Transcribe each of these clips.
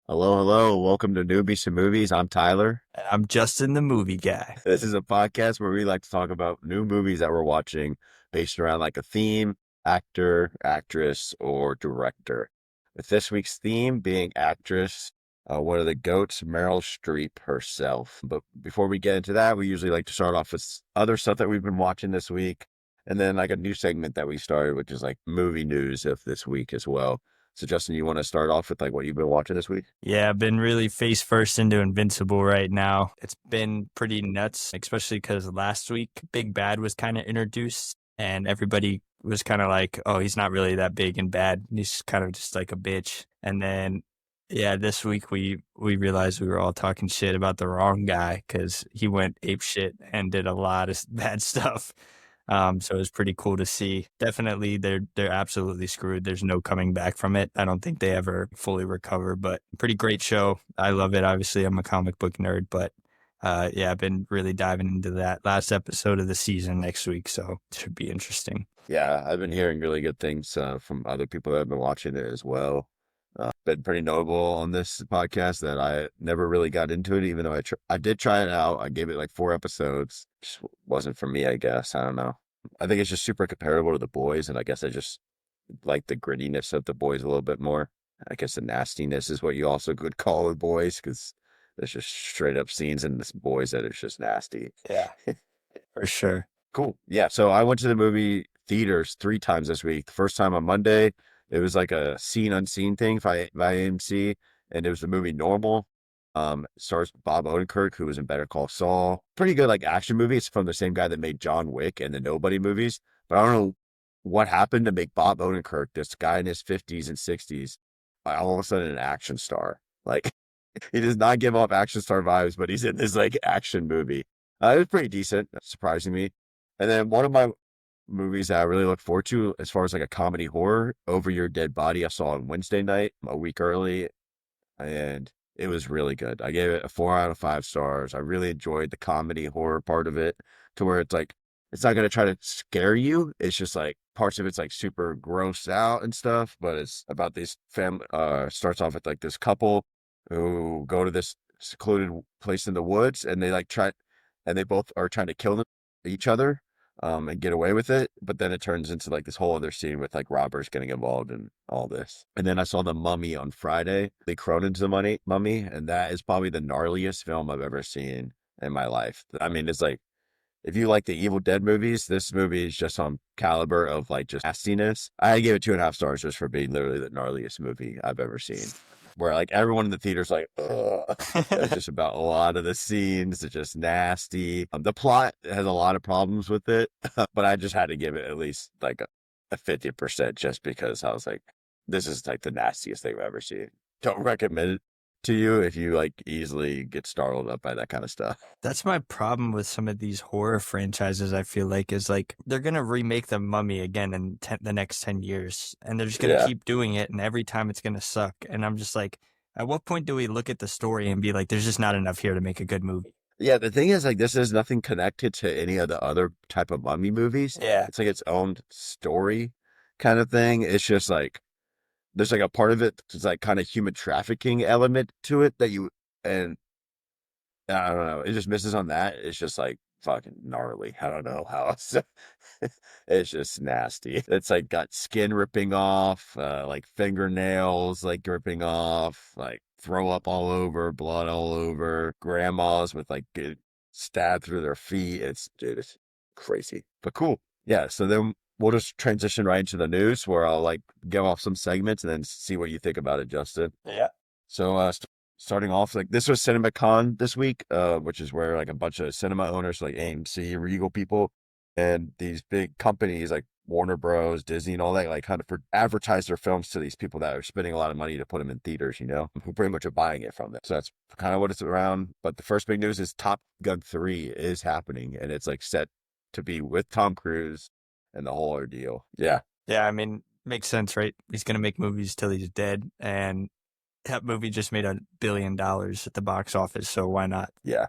Hello, hello. Welcome to Newbies and Movies. I'm Tyler. And I'm Justin, the movie guy. This is a podcast where we like to talk about new movies that we're watching based around like a theme, actor, actress, or director. With this week's theme being actress, one of the GOATs, Meryl Streep herself. But before we get into that, we usually like to start off with other stuff that we've been watching this week. And then like a new segment that we started, which is like movie news of this week as well. So Justin, you want to start off with like what you've been watching this week? Yeah, I've been really face first into Invincible right now. It's been pretty nuts, especially because last week Big Bad was kind of introduced and everybody was kind of like, oh, he's not really that big and bad. He's kind of just like a bitch. And then, yeah, this week we realized we were all talking shit about the wrong guy because he went ape shit and did a lot of bad stuff. So it was pretty cool to see. Definitely, they're absolutely screwed. There's no coming back from it. I don't think they ever fully recover. But pretty great show. I love it. Obviously, I'm a comic book nerd, but yeah, I've been really diving into that last episode of the season next week, so it should be interesting. Yeah, I've been hearing really good things from other people that have been watching it as well. Been pretty notable on this podcast that I never really got into it, even though I did try it out. I gave it like 4 episodes. Just wasn't for me, I guess. I don't know. I think it's just super comparable to The Boys, and I guess I just like the grittiness of The Boys a little bit more. I guess the nastiness is what you also could call The Boys, because there's just straight up scenes in this Boys that is just nasty. Yeah, for sure. Cool. Yeah. So I went to the movie theaters 3 times this week. The first time on Monday, it was like a seen unseen thing by AMC, and it was the movie Normal. Stars Bob Odenkirk, who was in Better Call Saul. Pretty good like action movie. It's from the same guy that made John Wick and the Nobody movies. But I don't know what happened to make Bob Odenkirk, this guy in his 50s and 60s, all of a sudden an action star. Like he does not give off action star vibes, but he's in this like action movie. It was pretty decent, surprising me. And then one of my movies that I really look forward to as far as like a comedy horror, Over Your Dead Body, I saw on Wednesday night, a week early, and it was really good. I gave it a 4 out of 5 stars. I really enjoyed the comedy horror part of it, to where it's like it's not gonna try to scare you. It's just like parts of it's like super gross out and stuff, but it's about this family. Starts off with like this couple who go to this secluded place in the woods, and they like try, and they both are trying to kill each other, and get away with it. But then it turns into like this whole other scene with like robbers getting involved in all this. And then I saw The Mummy on Friday, Lee Cronin's Mummy, and that is probably the gnarliest film I've ever seen in my life. I mean, it's like, if you like the Evil Dead movies, this movie is just on caliber of like just nastiness. I gave it 2.5 stars just for being literally the gnarliest movie I've ever seen. Where like everyone in the theater's like, ugh. It's just about a lot of the scenes. It's just nasty. The plot has a lot of problems with it, but I just had to give it at least like a 50% just because I was like, this is like the nastiest thing I've ever seen. Don't recommend it to you if you like easily get startled up by that kind of stuff. That's my problem with some of these horror franchises. I feel like is like they're gonna remake the Mummy again in the next 10 years, and they're just gonna Yeah. keep doing it, and every time it's gonna suck. And I'm just like, at what point do we look at the story and be like, there's just not enough here to make a good movie? Yeah, the thing is, like, this is nothing connected to any of the other type of mummy movies. Yeah, It's like its own story kind of thing. It's just like there's like a part of it that's like kind of human trafficking element to it that you, and I don't know, it just misses on that. It's just like fucking gnarly. I don't know how else. It's just nasty. It's like got skin ripping off, like fingernails like ripping off, like throw up all over, blood all over, grandmas with like get stabbed through their feet. Dude, it's crazy, but cool. Yeah. So then we'll just transition right into the news where I'll like give off some segments and then see what you think about it, Justin. yeah. So, starting off, like this was CinemaCon this week, which is where like a bunch of cinema owners, like AMC, Regal people, and these big companies like Warner Bros, Disney, and all that, like kind of advertise their films to these people that are spending a lot of money to put them in theaters, who pretty much are buying it from them. So that's kind of what it's around. But the first big news is Top Gun 3 is happening, and it's like set to be with Tom Cruise and the whole ordeal. Yeah. Yeah, I mean, makes sense, right? He's gonna make movies till he's dead, and that movie just made $1 billion at the box office, so why not? Yeah.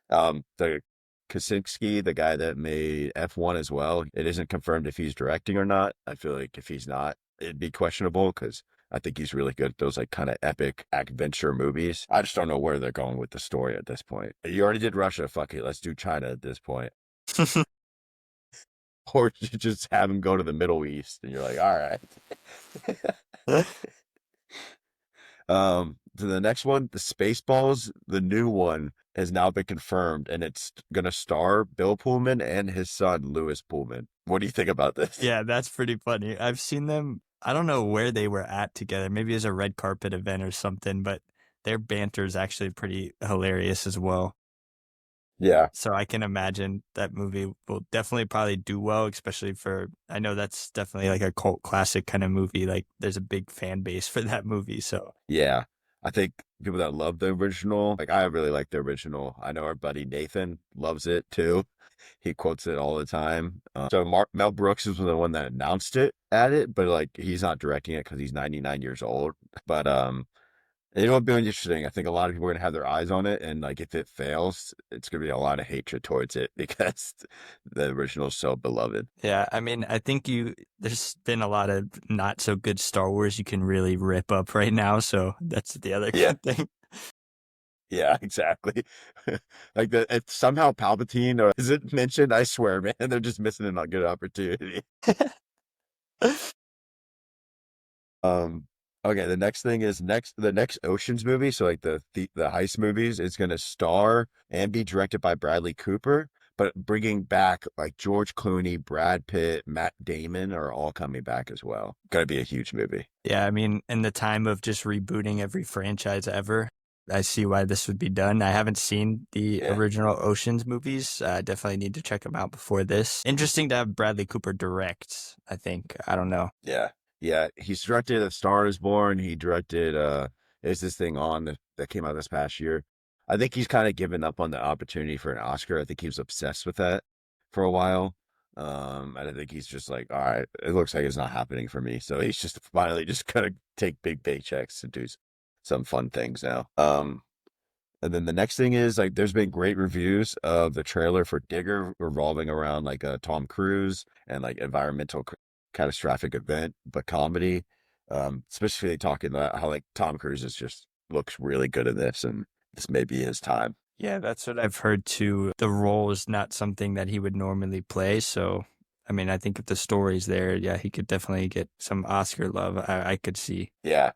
The Kaczynski, the guy that made F1 as well, it isn't confirmed if he's directing or not. I feel like if he's not, it'd be questionable because I think he's really good at those like kind of epic adventure movies. I just don't know where they're going with the story at this point. You already did Russia. Fuck it. Let's do China at this point. Or you just have him go to the Middle East and you're like, all right. To the next one, the Spaceballs, the new one has now been confirmed, and it's gonna star Bill Pullman and his son Louis Pullman. What do you think about this? Yeah, that's pretty funny. I've seen them. I don't know where they were at together. Maybe as a red carpet event or something, but their banter is actually pretty hilarious as well. Yeah, So I can imagine that movie will definitely probably do well, especially for, I know that's definitely like a cult classic kind of movie. Like there's a big fan base for that movie. So yeah. I think people that love the original, like I really like the original. I know our buddy Nathan loves it too. He quotes it all the time. Mel Brooks is the one that announced it at it, but like he's not directing it because he's 99 years old. But it'll be interesting. I think a lot of people are gonna have their eyes on it, and like if it fails, it's gonna be a lot of hatred towards it because the original is so beloved. yeah, I mean, I think there's been a lot of not so good Star Wars you can really rip up right now. So that's the other Yeah, good thing. yeah, exactly. Like it's somehow Palpatine or is it mentioned? I swear, man, they're just missing a good opportunity. Um, okay, the next thing is the next Ocean's movie, so like the heist movies is gonna star and be directed by Bradley Cooper, but bringing back like George Clooney, Brad Pitt, Matt Damon are all coming back as well. Gonna be a huge movie. Yeah, I mean, in the time of just rebooting every franchise ever, I see why this would be done. I haven't seen the Yeah, original Oceans movies. Definitely need to check them out before this. Interesting to have Bradley Cooper direct, I think. I don't know. yeah, yeah. He's directed A Star Is Born. He directed is this thing on that came out this past year. I think he's kind of given up on the opportunity for an Oscar. I think he was obsessed with that for a while. And I think he's just like, all right, it looks like it's not happening for me. So he's just finally just gonna take big paychecks and do some fun things now. And then the next thing is like there's been great reviews of the trailer for Digger revolving around like Tom Cruise and like environmental catastrophic event, but comedy. Especially talking about how like Tom Cruise is just looks really good in this, and this may be his time. Yeah, that's what I've heard too. The role is not something that he would normally play. So, I mean, I think if the story's there, yeah, he could definitely get some Oscar love. I could see. Yeah.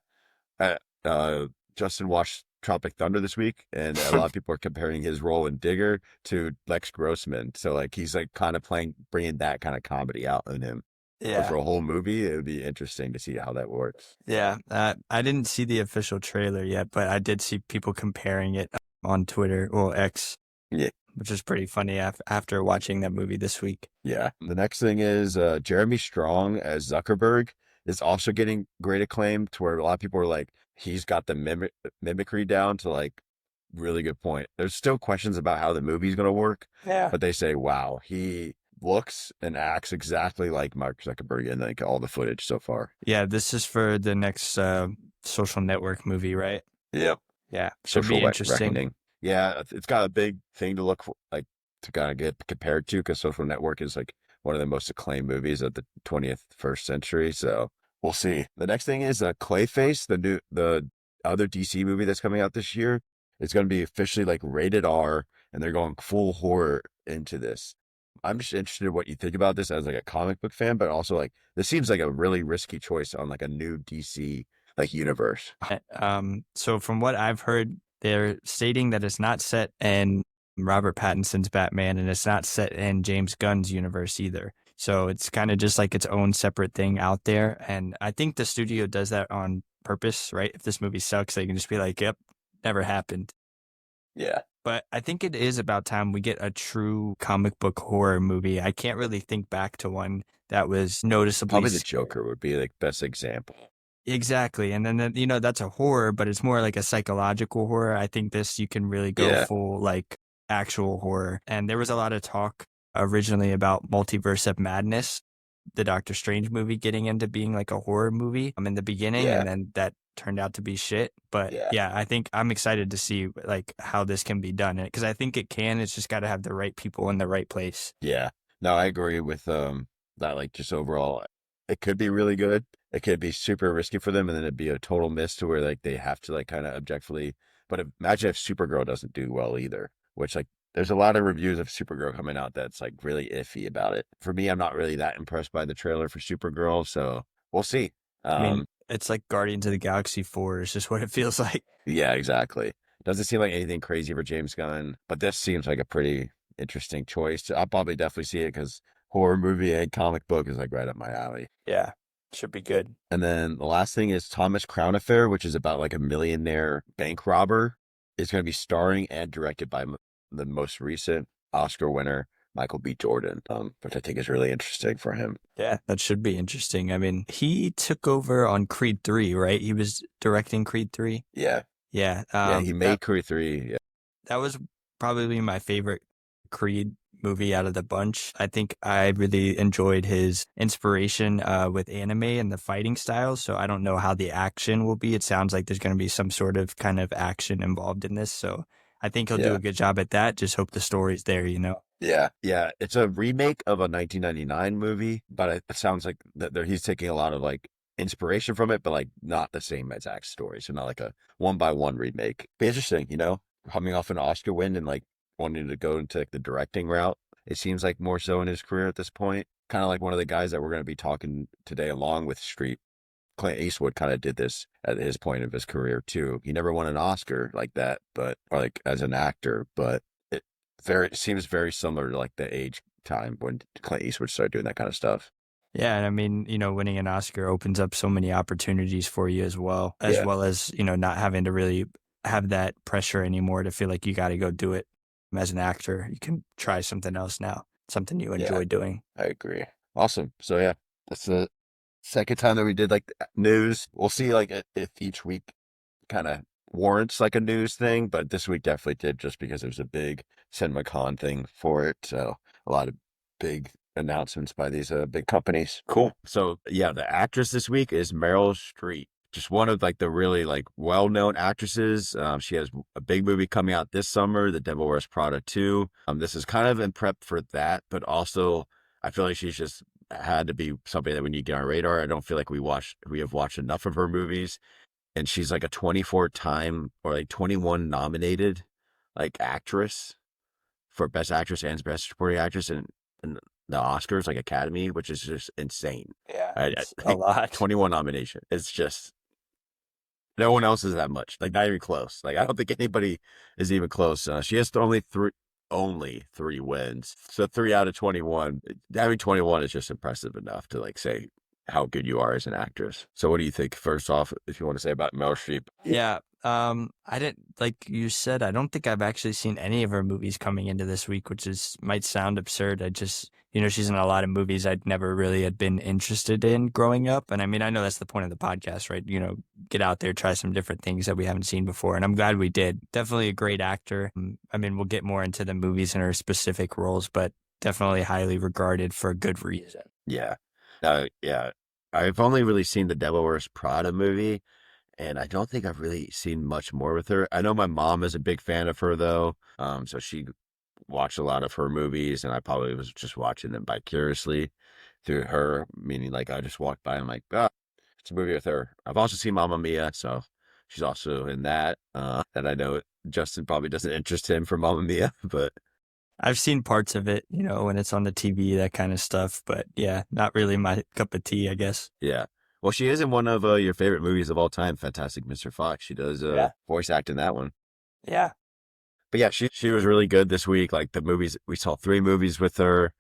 Uh, Justin watched Tropic Thunder this week, and a lot of people are comparing his role in Digger to Lex Grossman. So like he's like kind of bringing that kind of comedy out in him. But Yeah. for a whole movie, it would be interesting to see how that works. Yeah. I didn't see the official trailer yet, but I did see people comparing it on Twitter, well, X, Yeah. which is pretty funny after watching that movie this week. Yeah. The next thing is Jeremy Strong as Zuckerberg is also getting great acclaim to where a lot of people are like, he's got the mimicry down to like really good point. There's still questions about how the movie's going to work, Yeah. but they say, wow, he looks and acts exactly like Mark Zuckerberg in like all the footage so far. Yeah, this is for the next social network movie, right? Yep. Yeah, should Social be interesting. reckoning. Yeah, it's got a big thing to look for, like to kind of get compared to because Social Network is like one of the most acclaimed movies of the 20th first century. So we'll see. The next thing is Clayface, the other DC movie that's coming out this year. It's going to be officially like rated R, and they're going full horror into this. I'm just interested in what you think about this as like a comic book fan, but also like this seems like a really risky choice on like a new DC like universe. So from what I've heard, they're stating that it's not set in Robert Pattinson's Batman, and it's not set in James Gunn's universe either. So it's kind of just like its own separate thing out there. And I think the studio does that on purpose, right? If this movie sucks, they can just be like, yep, never happened. Yeah. But I think it is about time we get a true comic book horror movie. I can't really think back to one that was noticeably Probably the scary. Joker would be like best example. Exactly. And then, that's a horror, but it's more like a psychological horror. I think this, you can really go Yeah. full like actual horror. And there was a lot of talk originally about Multiverse of Madness, the Doctor Strange movie, getting into being like a horror movie in the beginning. Yeah. And then that turned out to be shit. But Yeah. I think I'm excited to see like how this can be done. Because I think it can. It's just got to have the right people in the right place. Yeah. No, I agree with that like just overall it could be really good. It could be super risky for them, and then it'd be a total miss to where like they have to like kind of objectively. But imagine if Supergirl doesn't do well either, which like there's a lot of reviews of Supergirl coming out that's like really iffy about it. For me, I'm not really that impressed by the trailer for Supergirl, so we'll see. I mean, Um, it's like Guardians of the Galaxy 4 is just what it feels like. yeah, exactly. Doesn't seem like anything crazy for James Gunn, but this seems like a pretty interesting choice. I'll probably definitely see it because horror movie and comic book is like right up my alley. Yeah, should be good. And then the last thing is Thomas Crown Affair, which is about like a millionaire bank robber. It's going to be starring and directed by the most recent Oscar winner, Michael B. Jordan, which I think is really interesting for him. Yeah, that should be interesting. I mean, he took over on Creed 3, right? He was directing Creed 3. Yeah. Yeah. Yeah, he made Creed 3. Yeah. That was probably my favorite Creed movie out of the bunch. I think I really enjoyed his inspiration with anime and the fighting styles. So I don't know how the action will be. It sounds like there's going to be some sort of kind of action involved in this. So I think he'll do a good job at that. Just hope the story's there, you know? Yeah. Yeah. It's a remake of a 1999 movie, but it sounds like that he's taking a lot of like inspiration from it, but like not the same exact story. So not like a one by one remake. Be interesting, you know, coming off an Oscar win and like wanting to go into like the directing route. It seems like more so in his career at this point. Kind of like one of the guys that we're going to be talking today along with Streep. Clint Eastwood kind of did this at his point of his career too. He never won an Oscar like that, but or like as an actor, but it seems very similar to like the age time when Clint Eastwood started doing that kind of stuff. Yeah, and I mean, you know, winning an Oscar opens up so many opportunities for you as well as, you know, not having to really have that pressure anymore to feel like you got to go do it as an actor. You can try something else now, something you enjoy doing. I agree. Awesome. So yeah, that's the second time that we did like news. We'll see like if each week kind of warrants like a news thing, but this week definitely did just because there's a big CinemaCon thing for it. So a lot of big announcements by these big companies. Cool. So yeah, the actress this week is Meryl Streep. Just one of like the really like well-known actresses. She has a big movie coming out this summer, The Devil Wears Prada 2. This is kind of in prep for that, but also I feel like she's just had to be somebody that we need to get on our radar. I don't feel like we have watched enough of her movies, and she's like a 24-time or like 21 nominated like actress for Best Actress and Best Supporting Actress and the Oscars, like Academy, which is just insane. Yeah, it's a lot. 21 nomination. It's just no one else is that much. Like not even close. Like I don't think anybody is even close. She has only three wins. So 3 out of 21. Having 21 is just impressive enough to like say how good you are as an actress. So what do you think first off, if you want to say about Meryl Streep? Yeah. I didn't, like you said, I don't think I've actually seen any of her movies coming into this week, which might sound absurd. I just, you know, she's in a lot of movies I'd never really had been interested in growing up. And I mean, I know that's the point of the podcast, right? You know, get out there, try some different things that we haven't seen before. And I'm glad we did. Definitely a great actor. I mean, we'll get more into the movies and her specific roles, but definitely highly regarded for a good reason. Yeah. Yeah. I've only really seen the Devil Wears Prada movie, and I don't think I've really seen much more with her. I know my mom is a big fan of her though. So she watched a lot of her movies, and I probably was just watching them vicariously through her, meaning like I just walked by and I'm like, it's a movie with her. I've also seen Mamma Mia, so she's also in that. And I know Justin probably doesn't interest him for Mamma Mia, but I've seen parts of it, you know, when it's on the TV, that kind of stuff. But yeah, not really my cup of tea, I guess. yeah. Well, she is in one of your favorite movies of all time, Fantastic Mr. Fox. She does voice act in that one. Yeah. But yeah, she was really good this week. Like the movies, we saw 3 movies with her.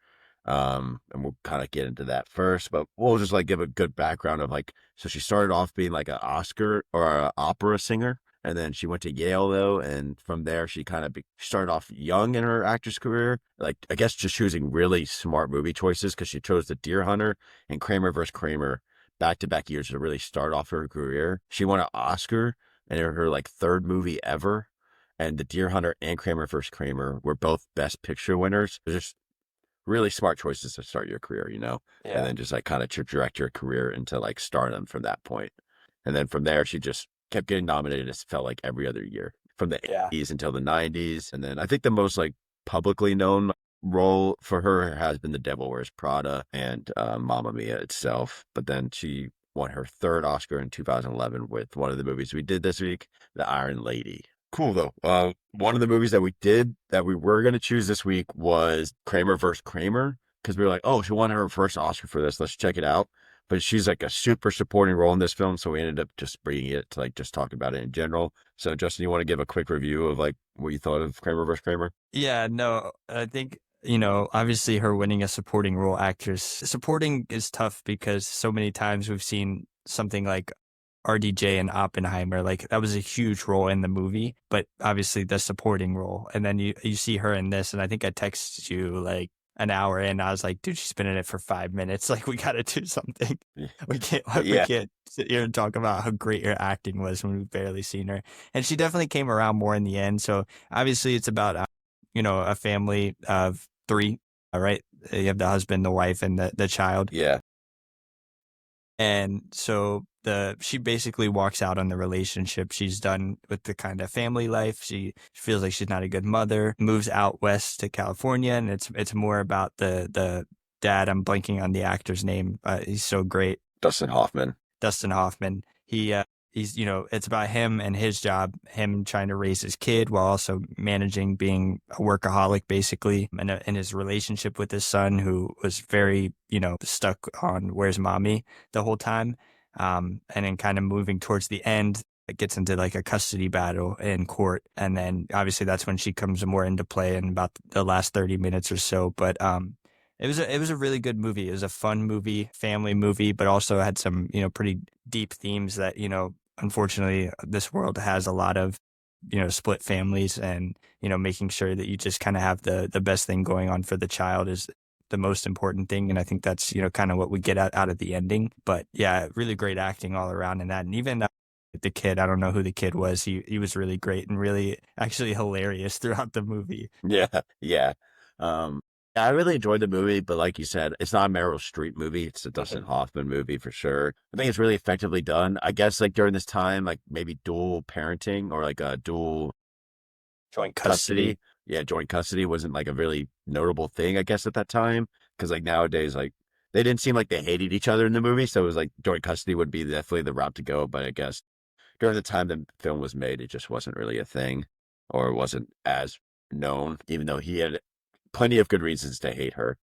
And we'll kind of get into that first, but we'll just like give a good background of like, so she started off being like an Oscar or an opera singer. And then she went to Yale though. And from there, she kind of started off young in her actress career. Like, I guess just choosing really smart movie choices because she chose The Deer Hunter and Kramer vs. Kramer back-to-back years to really start off her career. She won an Oscar in her like 3rd movie ever. And The Deer Hunter and Kramer vs. Kramer were both Best Picture winners. They're just really smart choices to start your career, you know? Yeah. And then just like kind of direct your career into like stardom from that point. And then from there, she just kept getting nominated. It felt like every other year from the 80s until the 90s. And then I think the most like publicly known role for her has been The Devil Wears Prada and Mamma Mia itself. But then she won her third Oscar in 2011 with one of the movies we did this week, The Iron Lady. Cool though. One of the movies that we did that we were going to choose this week was Kramer versus Kramer, because we were like, oh, she won her first Oscar for this. Let's check it out. But she's like a super supporting role in this film, so we ended up just bringing it to like just talk about it in general. So Justin, you want to give a quick review of like what you thought of Kramer versus Kramer? Yeah, no, I think, obviously her winning a supporting role actress. Supporting is tough because so many times we've seen something like RDJ and Oppenheimer, like that was a huge role in the movie, but obviously the supporting role. And then you see her in this, and I think I texted you like an hour in. I was like, dude, she's been in it for 5 minutes. Like, we got to do something. We Yeah. can't sit here and talk about how great her acting was when we've barely seen her. And she definitely came around more in the end. So obviously it's about, a family of three, all right? You have the husband, the wife, and the child. Yeah. And so she basically walks out on the relationship. She's done with the kind of family life. She feels like she's not a good mother, moves out west to California, and it's more about the dad. I'm blanking on the actor's name. He's so great. Dustin Hoffman. He's, it's about him and his job, him trying to raise his kid while also managing being a workaholic, basically, and his relationship with his son, who was very, stuck on where's mommy the whole time. And then kind of moving towards the end, it gets into like a custody battle in court. And then obviously that's when she comes more into play in about the last 30 minutes or so. But, it was a really good movie. It was a fun movie, family movie, but also had some, pretty deep themes that, unfortunately this world has a lot of, split families, and, making sure that you just kind of have the best thing going on for the child is the most important thing. And I think that's, kind of what we get out of the ending. But yeah, really great acting all around in that. And even the kid, I don't know who the kid was. He was really great and really actually hilarious throughout the movie. Yeah. Yeah. I really enjoyed the movie, but like you said, it's not a Meryl Streep movie. It's a Dustin Hoffman movie for sure. I think it's really effectively done. I guess like during this time, like maybe dual parenting or like a dual Joint custody. Yeah, joint custody wasn't like a really notable thing, I guess, at that time. Because like nowadays, like they didn't seem like they hated each other in the movie. So it was like joint custody would be definitely the route to go. But I guess during the time the film was made, it just wasn't really a thing, or wasn't as known, even though he had plenty of good reasons to hate her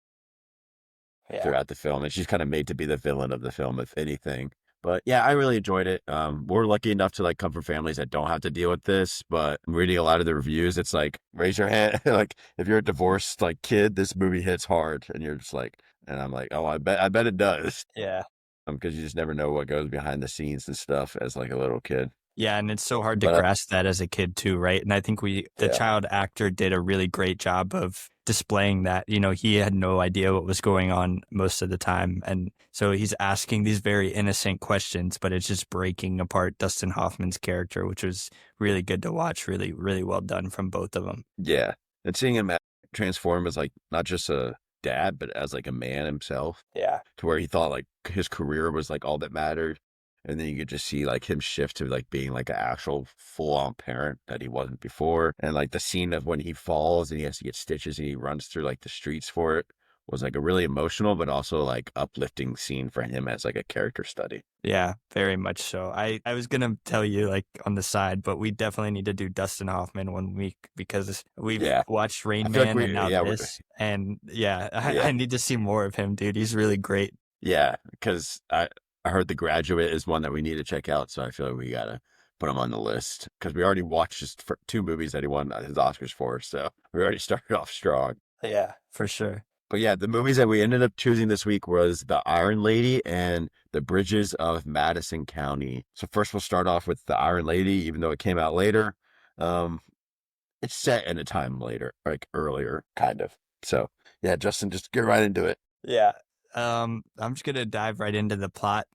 throughout the film. And she's kind of made to be the villain of the film, if anything. But yeah, I really enjoyed it. We're lucky enough to like come from families that don't have to deal with this, but I'm reading a lot of the reviews. It's like, raise your hand. Like if you're a divorced like kid, this movie hits hard, and you're just like, and I'm like, oh, I bet it does. Yeah. Because you just never know what goes behind the scenes and stuff as like a little kid. Yeah, and it's so hard to grasp that as a kid too, right? And I think the child actor did a really great job of displaying that. He had no idea what was going on most of the time. And so he's asking these very innocent questions, but it's just breaking apart Dustin Hoffman's character, which was really good to watch. Really, really well done from both of them. Yeah. And seeing him transform as like not just a dad, but as like a man himself. Yeah. To where he thought like his career was like all that mattered. And then you could just see like him shift to like being like an actual full-on parent that he wasn't before. And like the scene of when he falls and he has to get stitches and he runs through like the streets for it was like a really emotional, but also like uplifting scene for him as like a character study. Yeah, very much so. I was going to tell you like on the side, but we definitely need to do Dustin Hoffman one week because we've watched Rain Man and now this. And I need to see more of him, dude. He's really great. Yeah, because I heard The Graduate is one that we need to check out, so I feel like we gotta put him on the list because we already watched just for 2 movies that he won his Oscars for, so we already started off strong. Yeah, for sure. But yeah, the movies that we ended up choosing this week was The Iron Lady and The Bridges of Madison County. So first we'll start off with The Iron Lady, even though it came out later. It's set in a time later, like earlier, kind of. So yeah, Justin, just get right into it. Yeah. I'm just going to dive right into the plot.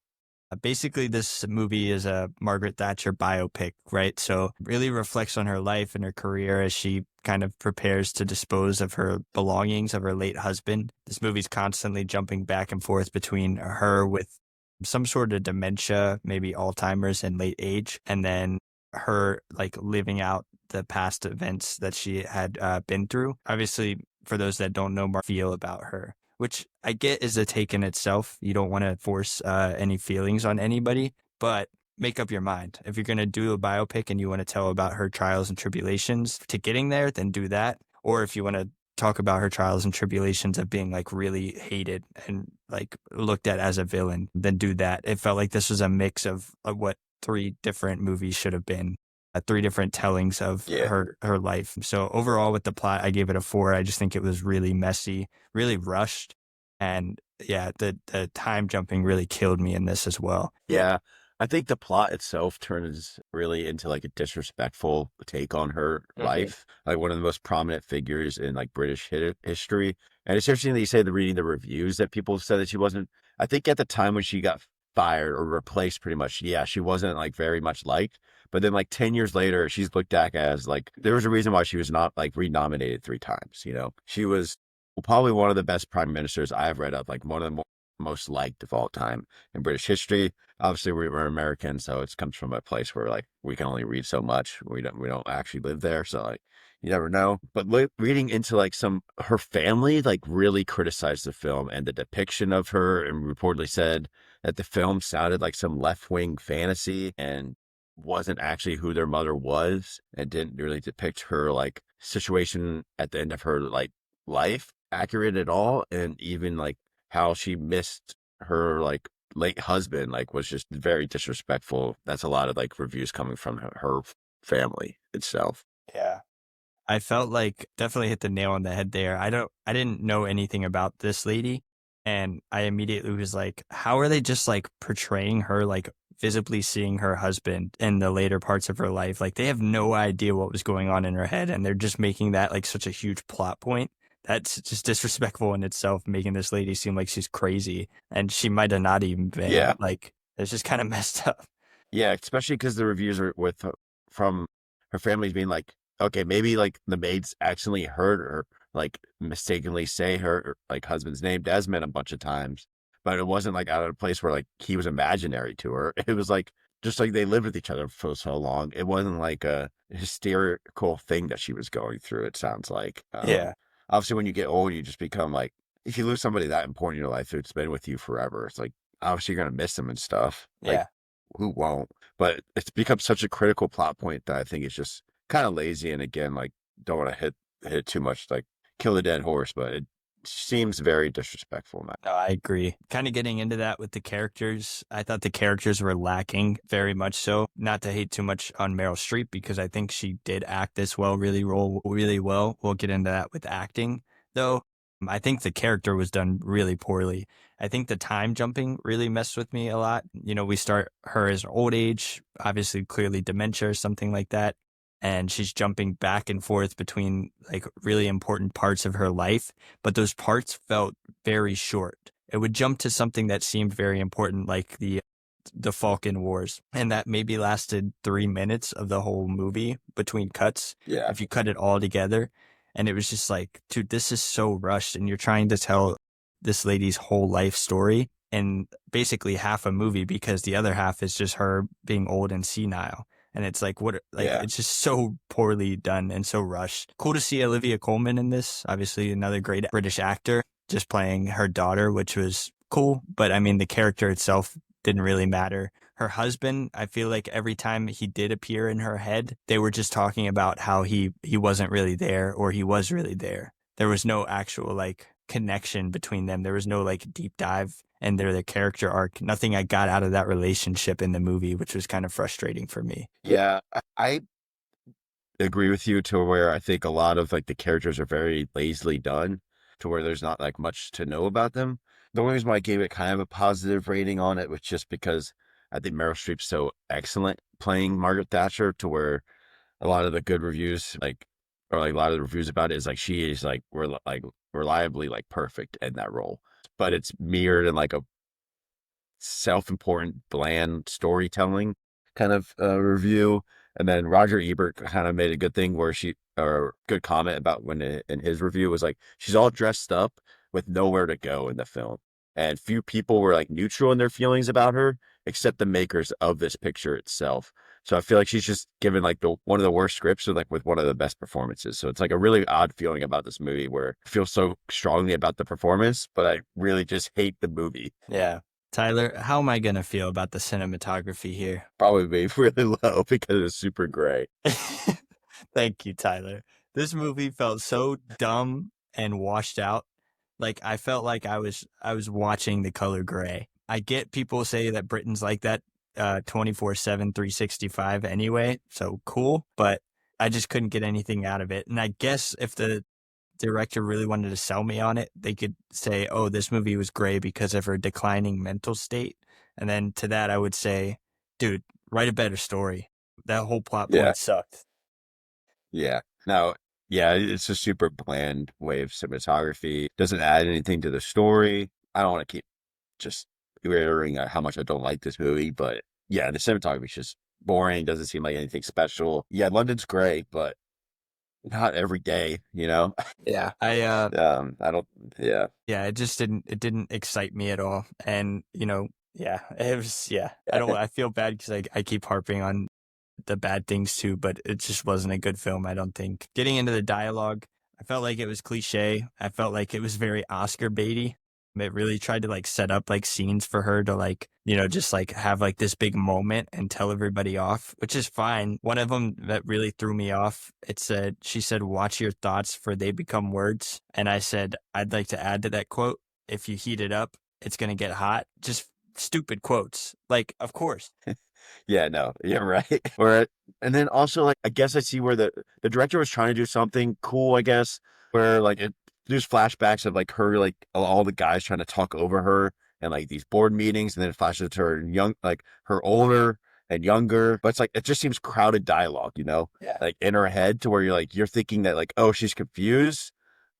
Basically, this movie is a Margaret Thatcher biopic, right? So really reflects on her life and her career as she kind of prepares to dispose of her belongings of her late husband. This movie's constantly jumping back and forth between her with some sort of dementia, maybe Alzheimer's and late age, and then her like living out the past events that she had been through. Obviously, for those that don't know, feel about her, which I get is a take in itself. You don't want to force any feelings on anybody, but make up your mind. If you're going to do a biopic and you want to tell about her trials and tribulations to getting there, then do that. Or if you want to talk about her trials and tribulations of being like really hated and like looked at as a villain, then do that. It felt like this was a mix of what three different movies should have been, three different tellings of Yeah. her life. So overall with the plot, I gave it a 4. I just think it was really messy, really rushed. And yeah, the time jumping really killed me in this as well. Yeah. I think the plot itself turns really into like a disrespectful take on her life, like one of the most prominent figures in like British history. And it's interesting that you say the reading the reviews that people said that she wasn't. I think at the time when she got fired or replaced, pretty much, yeah, she wasn't like very much liked. But then like 10 years later, she's looked at as like there was a reason why she was not like renominated 3 times. You know, she was probably one of the best prime ministers I've read of, like one of the most liked of all time in British history. Obviously, we're American, so it comes from a place where like we can only read so much. We don't actually live there, so like you never know. But reading into like her family, like really criticized the film and the depiction of her, and reportedly said that the film sounded like some left wing fantasy and wasn't actually who their mother was, and didn't really depict her like situation at the end of her like life accurate at all, and even like how she missed her like late husband, like was just very disrespectful. That's a lot of like reviews coming from her family itself. Yeah. I felt like definitely hit the nail on the head there. I didn't know anything about this lady. And I immediately was like, how are they just like portraying her, like visibly seeing her husband in the later parts of her life? Like they have no idea what was going on in her head. And they're just making that like such a huge plot point. That's just disrespectful in itself, making this lady seem like she's crazy. And she might have not even been. Yeah. Like, it's just kind of messed up. Yeah, especially because the reviews are from her family being like, okay, maybe like the maids accidentally heard her like mistakenly say her like husband's name Desmond a bunch of times, but it wasn't like out of a place where like he was imaginary to her. It was like just like they lived with each other for so long. It wasn't like a hysterical thing that she was going through. It sounds like Yeah. obviously when you get old, you just become like if you lose somebody that important in your life who's been with you forever, it's like obviously you're gonna miss them and stuff. Like Yeah. who won't? But it's become such a critical plot point that I think it's just kind of lazy. And again, like don't want to hit it too much, like kill the dead horse, but it seems very disrespectful, man. No, I agree. Kind of getting into that with the characters. I thought the characters were lacking very much so. Not to hate too much on Meryl Streep because I think she did act this really well. We'll get into that with acting though. I think the character was done really poorly. I think the time jumping really messed with me a lot. You know, we start her as old age, obviously clearly dementia or something like that. And she's jumping back and forth between like really important parts of her life, but those parts felt very short. It would jump to something that seemed very important, like the Falcon Wars, and that maybe lasted 3 minutes of the whole movie between cuts. Yeah. If you cut it all together, and it was just like, dude, this is so rushed, and you're trying to tell this lady's whole life story in basically half a movie because the other half is just her being old and senile. And it's like, it's just so poorly done and so rushed. Cool to see Olivia Colman in this. Obviously, another great British actor, just playing her daughter, which was cool. But I mean, the character itself didn't really matter. Her husband, I feel like every time he did appear in her head, they were just talking about how he wasn't really there or he was really there. There was no actual like connection between them. There was no like deep dive and their character arc. Nothing I got out of that relationship in the movie, which was kind of frustrating for me. Yeah, I agree with you to where I think a lot of like the characters are very lazily done to where there's not like much to know about them. The only reason why I gave it kind of a positive rating on it was just because I think Meryl Streep's so excellent playing Margaret Thatcher to where a lot of the good reviews or like a lot of the reviews about it is like she is like we're like reliably like perfect in that role. But it's mirrored in like a self-important, bland storytelling kind of review. And then Roger Ebert kind of made a good thing where or good comment about when in his review was like, she's all dressed up with nowhere to go in the film. And few people were like neutral in their feelings about her, except the makers of this picture itself. So I feel like she's just given like the one of the worst scripts with one of the best performances. So it's like a really odd feeling about this movie where I feel so strongly about the performance, but I really just hate the movie. Yeah. Tyler, how am I going to feel about the cinematography here? Probably be really low because it's super gray. Thank you, Tyler. This movie felt so dumb and washed out. Like I felt like I was watching The Color Gray. I get people say that Britain's like that 24/7 365 anyway, so cool, but I just couldn't get anything out of it. And I guess if the director really wanted to sell me on it, they could say, "Oh, this movie was gray because of her declining mental state." And then to that I would say, "Dude, write a better story. That whole plot Yeah. point sucked." Yeah. No, yeah, it's a super bland way of cinematography. Doesn't add anything to the story. I don't want to keep just reiterating how much I don't like this movie, but yeah, the cinematography is just boring. Doesn't seem like anything special. Yeah, London's great, but not every day, you know? Yeah. I don't, yeah. Yeah, it didn't excite me at all. And, yeah, it was, yeah, I feel bad because I keep harping on the bad things too, but it just wasn't a good film, I don't think. Getting into the dialogue, I felt like it was cliche. I felt like it was very Oscar baity. It really tried to like set up like scenes for her to like, just like have like this big moment and tell everybody off, which is fine. One of them that really threw me off, she said, "Watch your thoughts for they become words." And I said, I'd like to add to that quote, "If you heat it up, it's going to get hot." Just stupid quotes. Like, of course. Yeah, no, yeah, right. Or and then also like I guess I see where the director was trying to do something cool, I guess, where like there's flashbacks of like her like all the guys trying to talk over her and like these board meetings, and then it flashes to her young like her older and younger, but it's like it just seems crowded dialogue, Yeah. like in her head to where you're thinking that like, oh, she's confused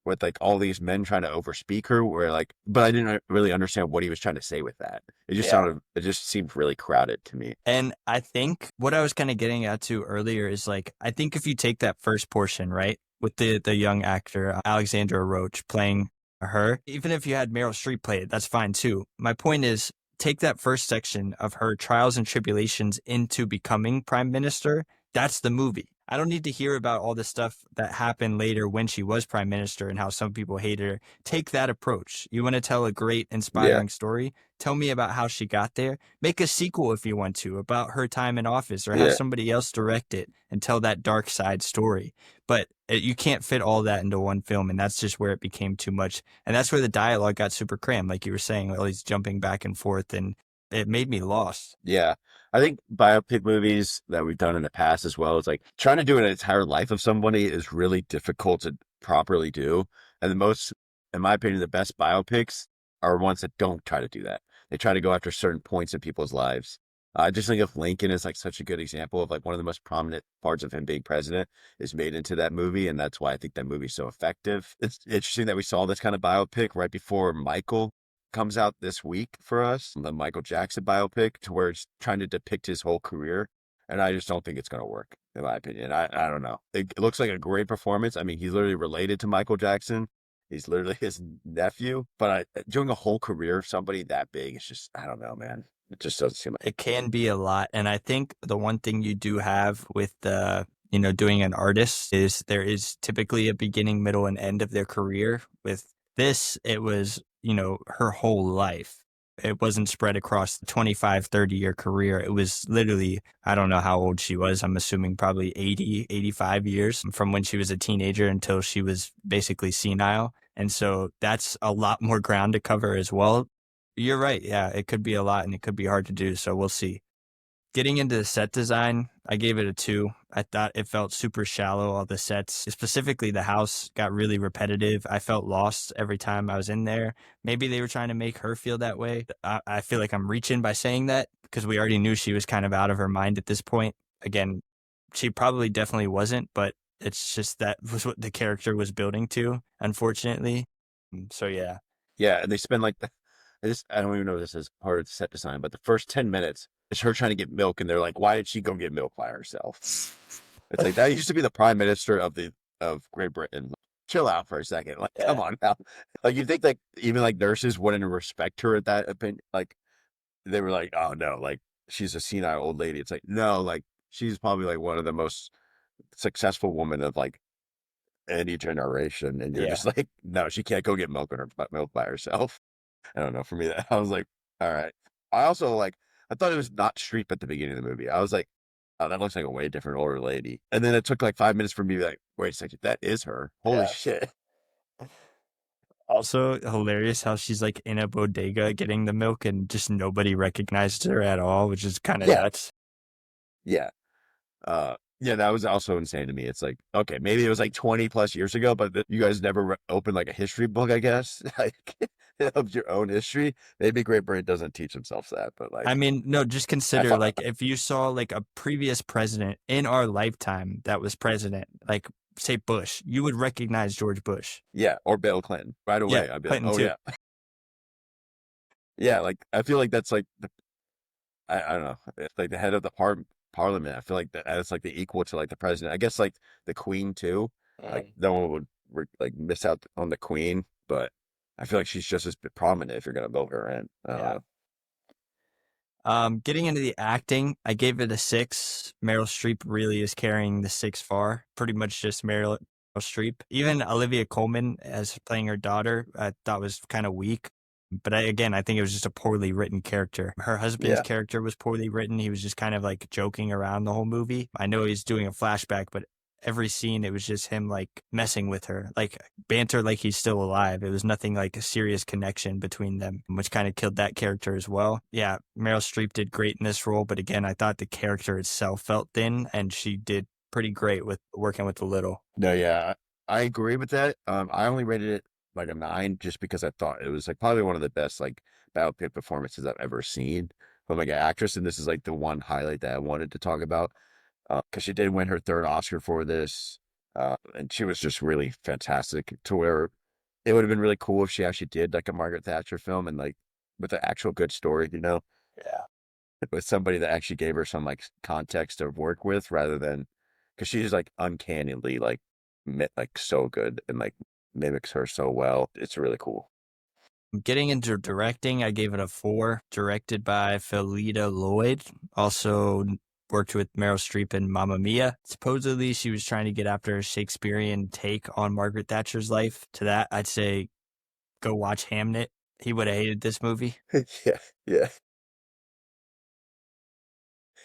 with like all these men trying to overspeak her, where like, but I didn't really understand what he was trying to say with that. Yeah. It just seemed really crowded to me. And I think what I was kind of getting at to earlier is like, I think if you take that first portion, right, with the young actor, Alexandra Roach playing her, even if you had Meryl Streep play it, that's fine too. My point is, take that first section of her trials and tribulations into becoming prime minister. That's the movie. I don't need to hear about all the stuff that happened later when she was prime minister and how some people hated her. Take that approach. You want to tell a great, Yeah. inspiring story? Tell me about how she got there. Make a sequel if you want to about her time in office, or have Yeah. somebody else direct it and tell that dark side story. But you can't fit all that into one film, and that's just where it became too much. And that's where the dialogue got super crammed, like you were saying, all these jumping back and forth, and it made me lost. Yeah. I think biopic movies that we've done in the past as well is like trying to do an entire life of somebody is really difficult to properly do. And in my opinion, the best biopics are ones that don't try to do that. They try to go after certain points in people's lives. I just think of Lincoln as like such a good example of like one of the most prominent parts of him being president is made into that movie. And that's why I think that movie's so effective. It's interesting that we saw this kind of biopic right before Michael comes out this week for us, the Michael Jackson biopic, to where it's trying to depict his whole career. And I just don't think it's going to work, in my opinion. I don't know. It looks like a great performance. I mean, he's literally related to Michael Jackson. He's literally his nephew. But doing a whole career of somebody that big, it's just, I don't know, man. It just doesn't seem like. It can be a lot. And I think the one thing you do have with doing an artist is there is typically a beginning, middle, and end of their career. With this, it was, her whole life. It wasn't spread across the 25, 30-year career. It was literally, I don't know how old she was. I'm assuming probably 80, 85 years from when she was a teenager until she was basically senile. And so that's a lot more ground to cover as well. You're right. Yeah, it could be a lot and it could be hard to do. So we'll see. Getting into the set design, I gave it a 2. I thought it felt super shallow, all the sets. Specifically, the house got really repetitive. I felt lost every time I was in there. Maybe they were trying to make her feel that way. I feel like I'm reaching by saying that because we already knew she was kind of out of her mind at this point. Again, she probably definitely wasn't, but it's just that was what the character was building to, unfortunately. So, yeah. Yeah. And they spend like I don't even know if this is part of the set design, but the first 10 minutes is her trying to get milk. And they're like, why did she go get milk by herself? It's like that used to be the prime minister of Great Britain. Chill out for a second. Like, come Yeah. on now. Like, you think like even like nurses wouldn't respect her at that opinion? Like, they were like, oh no, like she's a senile old lady. It's like, no, like she's probably like one of the most successful women of like any generation, and you're Yeah. just like, no, she can't go get milk by herself. I don't know. For me, I was like, all right. I also like, I thought it was not Streep at the beginning of the movie. I was like, oh, that looks like a way different older lady. And then it took like 5 minutes for me to be like, wait a second, that is her. Holy Yeah. shit. Also hilarious how she's like in a bodega getting the milk and just nobody recognized her at all, which is kind of Yeah, nuts. yeah. Yeah, that was also insane to me. It's like, okay, maybe it was like 20 plus years ago, but you guys never opened like a history book, I guess, like of your own history. Maybe Great Britain doesn't teach themselves that, but I like, mean, no, just I consider thought, like if you saw like a previous president in our lifetime that was president, like say Bush, you would recognize George Bush. yeah, or Bill Clinton right Yeah, away. I'd be like, Clinton oh too. yeah, yeah. Like, I feel like that's like, I don't know, it's like the head of the parliament. I feel like that's like the equal to like the president. I guess like the queen too. Like, no one would like miss out on the queen, but I feel like she's just as prominent if you're gonna vote her in. I don't Yeah. know. Getting into the acting, I gave it a 6. Meryl Streep really is carrying the 6 far. Pretty much just Meryl Streep. Even Olivia Colman as playing her daughter, I thought was kind of weak. But again, I think it was just a poorly written character. Her husband's Yeah, character was poorly written. He was just kind of like joking around the whole movie. I know he's doing a flashback, but every scene, it was just him like messing with her, like banter like he's still alive. It was nothing like a serious connection between them, which kind of killed that character as well. Yeah, Meryl Streep did great in this role, but again, I thought the character itself felt thin, and she did pretty great with working with the little. no, yeah, I agree with that. I only rated it like a 9 just because I thought it was like probably one of the best like biopic performances I've ever seen from like an actress, and this is like the one highlight that I wanted to talk about because she did win her third Oscar for this, and she was just really fantastic. To where it would have been really cool if she actually did like a Margaret Thatcher film and like with an actual good story, Yeah. with somebody that actually gave her some like context to work with rather than because she's like uncannily like like so good and like mimics her so well. It's really cool. Getting into directing, I gave it a 4. Directed by Phyllida Lloyd. Also worked with Meryl Streep in Mamma Mia. Supposedly, she was trying to get after a Shakespearean take on Margaret Thatcher's life. To that, I'd say go watch Hamnet. He would have hated this movie. Yeah, yeah.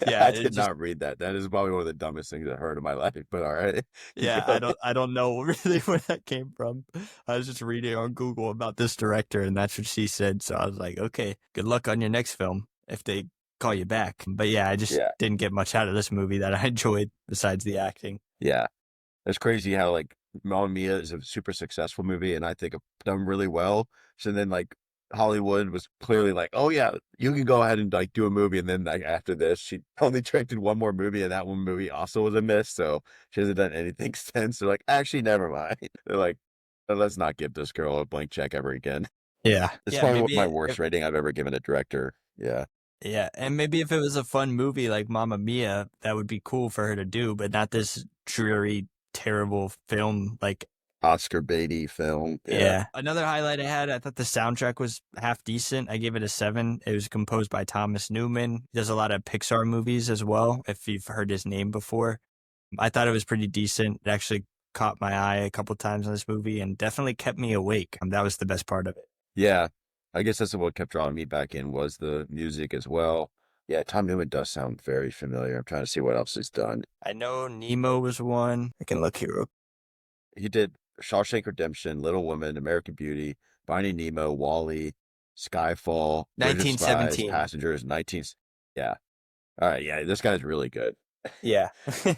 Yeah, I it did just not read that. That is probably one of the dumbest things I've heard in my life. But all right, keep yeah, going. I don't know really where that came from. I was just reading on Google about this director, and that's what she said. So I was like, okay, good luck on your next film if they call you back. But yeah, I just Yeah, didn't get much out of this movie that I enjoyed besides the acting. yeah. It's crazy how like Mamma Mia is a super successful movie, and I think done really well. So then like Hollywood was clearly like, oh yeah, you can go ahead and like do a movie, and then like after this, she only directed one more movie, and that one movie also was a miss. So she hasn't done anything since. They're like, actually, never mind. They're like, let's not give this girl a blank check ever again. Yeah, It's yeah, probably maybe my worst rating I've ever given a director. Yeah, yeah, and maybe if it was a fun movie like Mamma Mia, that would be cool for her to do, but not this dreary, terrible film like. Oscar Beatty film. Yeah, Yeah. Another highlight I had, I thought the soundtrack was half decent. I gave it a 7. It was composed by Thomas Newman. He does a lot of Pixar movies as well, if you've heard his name before. I thought it was pretty decent. It actually caught my eye a couple times in this movie and definitely kept me awake. That was the best part of it. yeah. I guess that's what kept drawing me back in was the music as well. Yeah, Tom Newman does sound very familiar. I'm trying to see what else he's done. I know Nemo was one. I can look here. He did Shawshank Redemption, Little Women, American Beauty, Finding Nemo, Wall-E, Skyfall, Bridge of Spies, 1917. Passengers, 19. Yeah. All right. Yeah, this guy's really good. Yeah. Yeah.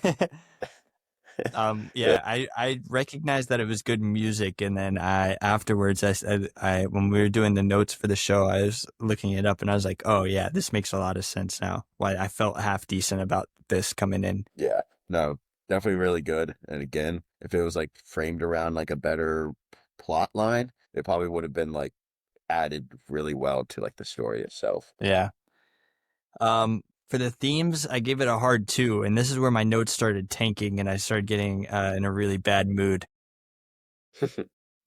Yeah, I recognized that it was good music, and then I afterwards, I when we were doing the notes for the show, I was looking it up, and I was like, oh yeah, this makes a lot of sense now. Why I felt half decent about this coming in. Yeah. No, definitely really good. And again, if it was like framed around like a better plot line, it probably would have been like added really well to like the story itself. Yeah. For the themes, I gave it a hard 2, and this is where my notes started tanking, and I started getting in a really bad mood.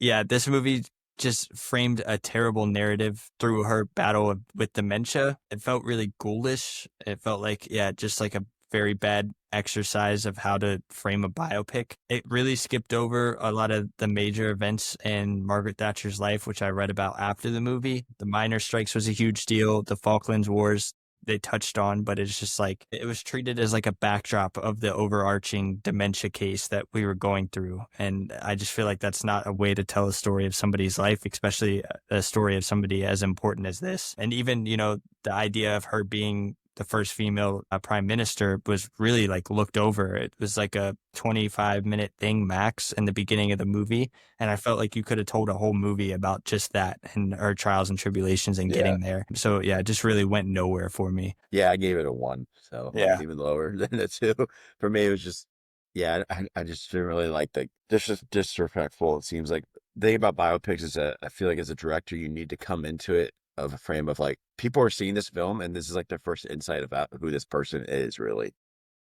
Yeah, this movie just framed a terrible narrative through her battle with dementia. It felt really ghoulish. It felt like, yeah, just like a very bad exercise of how to frame a biopic. It really skipped over a lot of the major events in Margaret Thatcher's life, which I read about after the movie. The miners' strikes was a huge deal. The Falklands Wars they touched on, but it's just like it was treated as like a backdrop of the overarching dementia case that we were going through. And I just feel like that's not a way to tell a story of somebody's life, especially a story of somebody as important as this. And even, you know, the idea of her being the first female prime minister was really like looked over. It was like a 25-minute thing max in the beginning of the movie. And I felt like you could have told a whole movie about just that and her trials and tribulations and getting there. So yeah, it just really went nowhere for me. Yeah, I gave it a 1, so Yeah. even lower than a 2. For me, it was just, yeah, I just didn't really like this is disrespectful. It seems like the thing about biopics is that I feel like as a director, you need to come into it of a frame of like, people are seeing this film and this is like their first insight about who this person is really.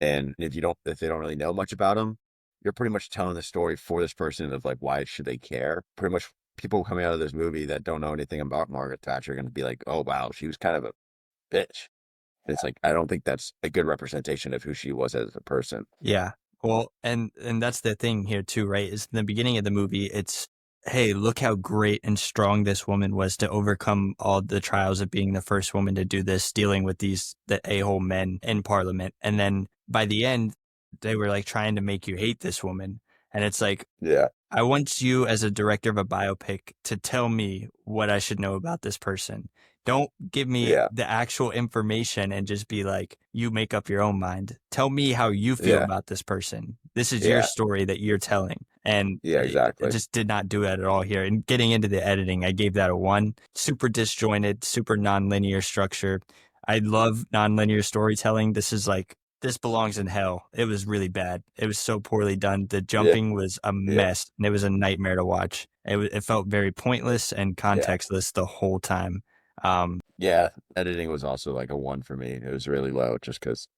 And if they don't really know much about them, you're pretty much telling the story for this person of like, why should they care? Pretty much people coming out of this movie that don't know anything about Margaret Thatcher are going to be like, oh, wow, she was kind of a bitch. And it's like, I don't think that's a good representation of who she was as a person. Yeah. Well, and that's the thing here too, right? Is in the beginning of the movie, it's, hey, look how great and strong this woman was to overcome all the trials of being the first woman to do this, dealing with the a-hole men in Parliament. And then by the end, they were like trying to make you hate this woman. And it's like, yeah, I want you as a director of a biopic to tell me what I should know about this person. Don't give me the actual information and just be like, you make up your own mind. Tell me how you feel about this person. This is your story that you're telling. And exactly. it just did not do that at all here. And getting into the editing, I gave that a 1. Super disjointed, super nonlinear structure. I love nonlinear storytelling. This belongs in hell. It was really bad. It was so poorly done. The jumping was a mess, and it was a nightmare to watch. It felt very pointless and contextless the whole time. Editing was also like a 1 for me. It was really low just because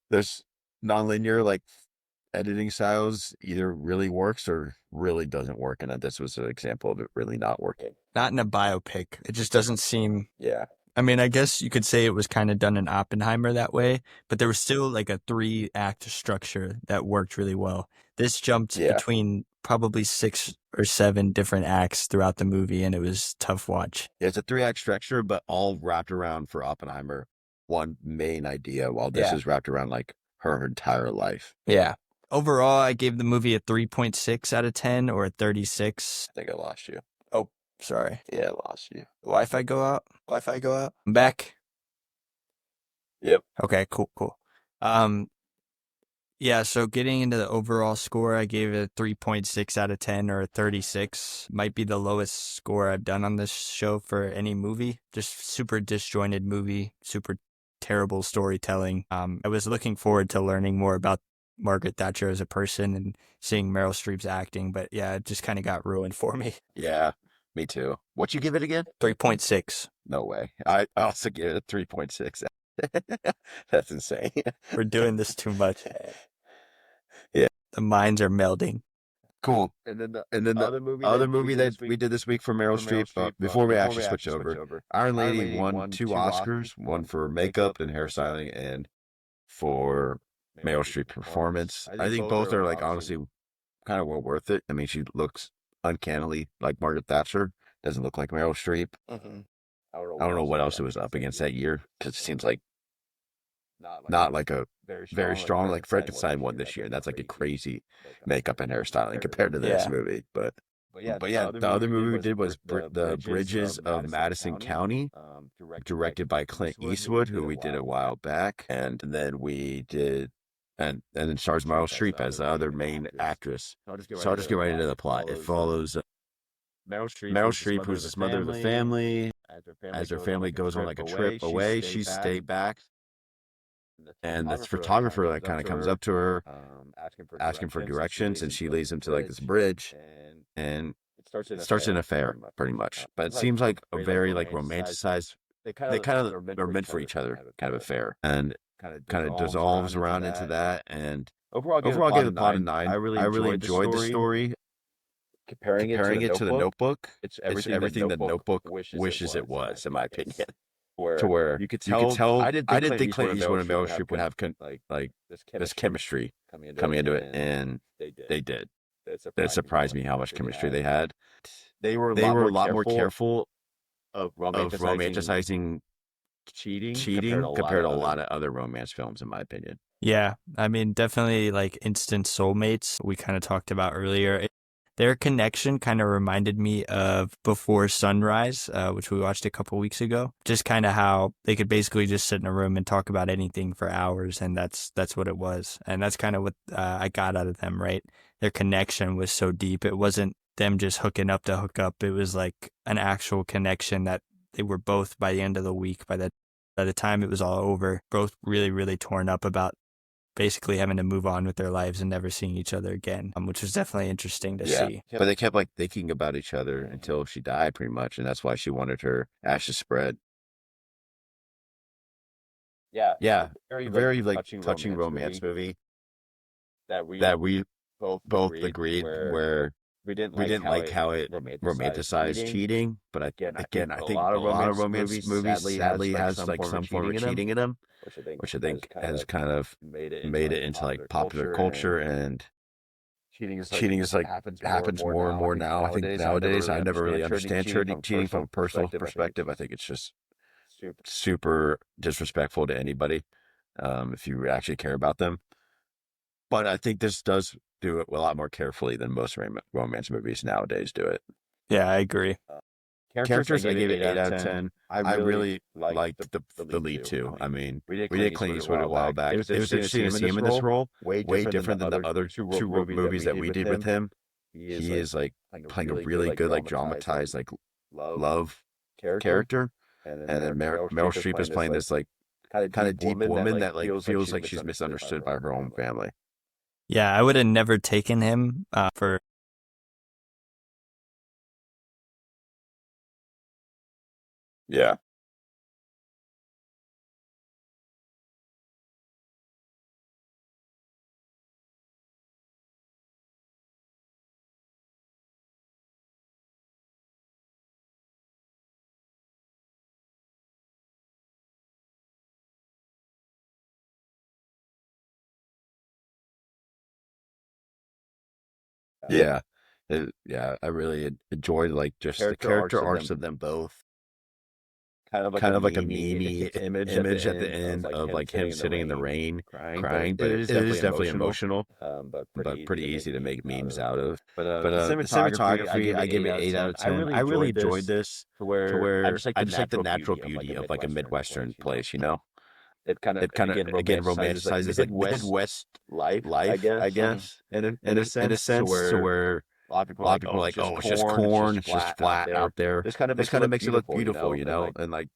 there's nonlinear like editing styles either really works or really doesn't work, and this was an example of it really not working. Not in a biopic. It just doesn't seem. Yeah. I mean, I guess you could say it was kind of done in Oppenheimer that way, but there was still like a 3-act structure that worked really well. This jumped between probably 6 or 7 different acts throughout the movie, and it was tough watch. Yeah, it's a 3-act structure, but all wrapped around for Oppenheimer one main idea, while this is wrapped around like her entire life. Yeah. Overall, I gave the movie a 3.6 out of 10 or a 36. I think I lost you. Oh, sorry. Yeah, I lost you. Wi-Fi go out? I'm back. Yep. Okay, cool. Yeah, so getting into the overall score, I gave it a 3.6 out of 10 or a 36. Might be the lowest score I've done on this show for any movie. Just super disjointed movie, super terrible storytelling. I was looking forward to learning more about Margaret Thatcher as a person and seeing Meryl Streep's acting, but yeah, it just kind of got ruined for me. Yeah, me too. What'd you give it again? 3.6. No way. I also give it a 3.6. That's insane. We're doing this too much. Yeah. The minds are melding. Cool. And then the other movie that we did this week for Meryl Streep, before we actually switch over, Iron Lady won 2 Oscars, one for makeup and hairstyling and for Meryl Streep performance. I think both are like honestly kind of well worth it. I mean, she looks uncannily like Margaret Thatcher. Doesn't look like Meryl Streep. Mm-hmm. I don't know what else it was up against that year because it seems like not like a very strong like Frankenstein one this year. And that's like a crazy makeup and hairstyling compared to this movie. But yeah, the other movie we did was The Bridges of Madison County, directed by Clint Eastwood, who we did a while back, and then we did. And then it stars Meryl Streep as the other main actress. So I'll just get right into the plot. It follows Meryl Streep, who's the mother of the family. As her family goes on like a trip away, she stayed back. And this photographer like kind of comes up to her, asking for directions, and she leads him to like this bridge, and it starts an affair pretty much. But it seems like a very like romanticized. They kind of are meant for each other kind of affair, and kind of dissolves around into that. And overall, I gave the plot a 9. I really enjoyed the story. Comparing it to the Notebook, it's everything the Notebook wishes it was, in my opinion. to where you could you could tell. tell. I I didn't didn't think think Clint Clint Eastwood Eastwood and and Meryl Meryl Streep would have like this chemistry coming into it, and they did. It surprised me how much chemistry they had. They were They were a lot more careful of of romanticizing romanticizing cheating compared to a lot of other romance films, in my opinion. Yeah, I mean, definitely like instant soulmates we kind of talked about earlier. Their connection kind of reminded me of Before Sunrise, which we watched a couple weeks ago. Just kind of how they could basically just sit in a room and talk about anything for hours, and that's what it was. And that's kind of what I got out of them, right? Their connection was so deep. It wasn't them just hooking up to hook up. It was like an actual connection that they were both by the end of the week, by the time it was all over, both really, really torn up about basically having to move on with their lives and never seeing each other again, which was definitely interesting to see. But they kept like thinking about each other until she died, pretty much, and that's why she wanted her ashes spread. Yeah, very like touching romance movie that we both agreed where we didn't like how it romanticized cheating, but I think a lot of romance movies sadly has like some form of cheating in them, which I think has kind of made it into like popular culture, and cheating is like happens more and more now. I think nowadays I never really understand cheating from a personal perspective. I think it's just super disrespectful to anybody if you actually care about them. But I think this does do it a lot more carefully than most romance movies nowadays do it. Yeah, I agree. Characters, I gave it 8 out of 10. I really liked the lead too. I mean, we did Clint Eastwood a while back. It was interesting to see him in this role. Way different than the other two movies that we did with him. He is like playing a really good, like dramatized, like love character. And then Meryl Streep is playing this like kind of deep woman that like feels like she's misunderstood by her own family. Yeah, I would have never taken him for. Yeah. Yeah. I really enjoyed like just the character arcs of them both. Kind of like a meme image at the end of like him sitting in the rain crying, but it is definitely emotional, but pretty easy to make memes out of. But the cinematography, I give it 8 out of 10. I really enjoyed this to where I just like the natural beauty of like a Midwestern place, you know? It kind of again romanticizes like Midwest life, I guess, in a sense, to where a lot of people are like, oh, it's just corn, it's just flat out there. This kind of makes it look beautiful, you know, and like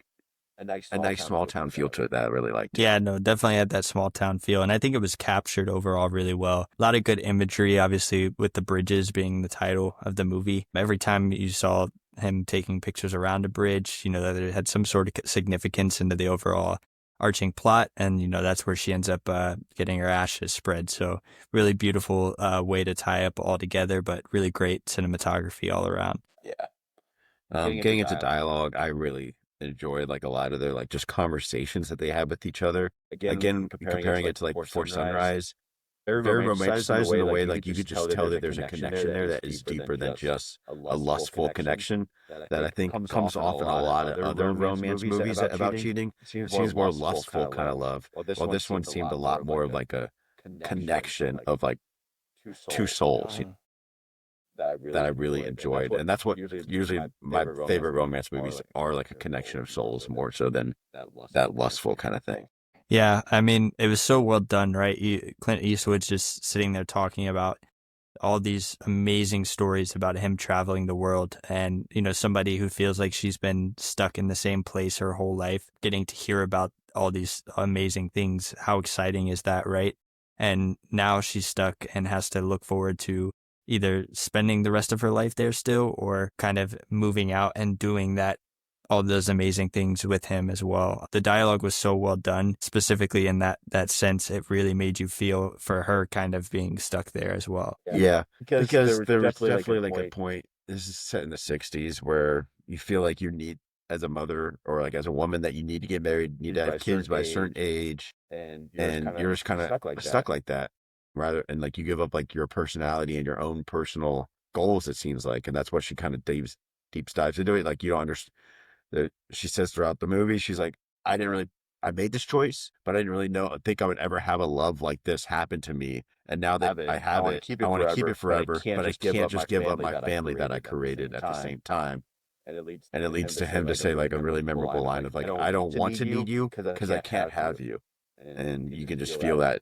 a nice small town feel to it that I really liked. Yeah, no, definitely had that small town feel. And I think it was captured overall really well. A lot of good imagery, obviously, with the bridges being the title of the movie. Every time you saw him taking pictures around a bridge, you know, that it had some sort of significance into the overall arching plot, and you know that's where she ends up getting her ashes spread. So really beautiful way to tie up all together, but really great cinematography all around. Yeah. Getting into dialogue, I really enjoyed like a lot of their like just conversations that they had with each other. Again, comparing it to like Before Sunrise, very romanticized in the way like you could just tell that there's a connection there that is deeper than just a lustful connection that I think comes off in a lot of other romance movies about cheating. It seems more lustful kind of love. While this one seemed a lot more of like a connection of like two souls, you know, that I really enjoyed. And that's what usually my favorite romance movies are, like a connection of souls more so than that lustful kind of thing. Yeah, I mean, it was so well done, right? Clint Eastwood's just sitting there talking about all these amazing stories about him traveling the world, and you know, somebody who feels like she's been stuck in the same place her whole life, getting to hear about all these amazing things. How exciting is that, right? And now she's stuck and has to look forward to either spending the rest of her life there still, or kind of moving out and doing that, all those amazing things with him as well. The dialogue was so well done, specifically in that sense. It really made you feel for her kind of being stuck there as well. Yeah, because there was definitely like a point. This is set in the 60s where you feel like you need as a mother or like as a woman that you need to get married, need to have kids by a certain age, and you're just kind of stuck like that, rather, and like you give up like your personality and your own personal goals, it seems like, and that's what she kind of deep dives into it. Like you don't understand. She says throughout the movie, she's like, I made this choice, but I didn't really think I would ever have a love like this happen to me. And now that I have it, I want to keep it forever, but I can't just give up my family that I created at the same time. And it leads to him to say like a really memorable line of like, I don't want to need you because I can't have you. And you can just feel that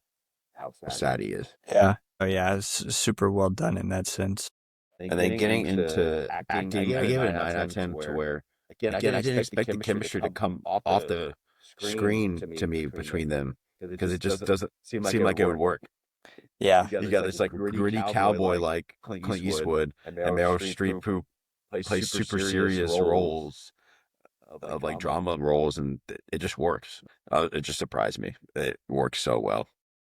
how sad he is. Yeah. Oh yeah, it's super well done in that sense. And then getting into acting, I gave it a 9 out of 10 to where, again, I didn't expect the chemistry to come off the screen to me between them, because it just doesn't seem like it would work. Yeah. You got this like gritty cowboy like Clint Eastwood and Meryl Streep, who plays super serious roles of like drama roles, and it just works. It just surprised me. It works so well.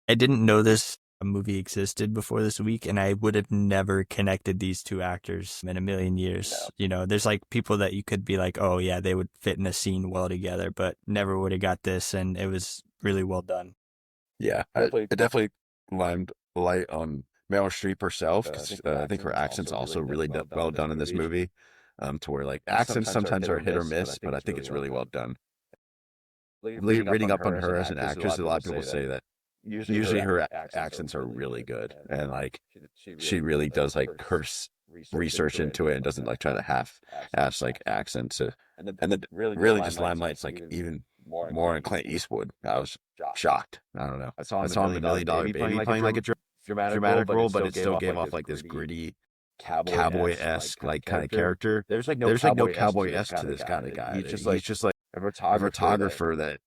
I didn't know this movie existed before this week, and I would have never connected these two actors in a million years. No. You know, there's like people that you could be like, oh yeah, they would fit in a scene well together, but never would have got this, and it was really well done. Yeah, it definitely lined light on Meryl Streep herself, because I think her accent's also really well done in this movie. To where like accents sometimes are hit or miss, but I think it's really well done. Reading up on her as an actress, a lot of people say that usually her accents are really good, and like she really does like her research into it and doesn't like try to half-ass like accents. And then really just limelights like even more in Clint Eastwood. I was shocked. I don't know. I saw him in $1 Million Baby playing like a dramatic role, but it still gave off like this gritty cowboy-esque like kind of character. There's like no cowboy-esque to this kind of guy. He's just like a photographer that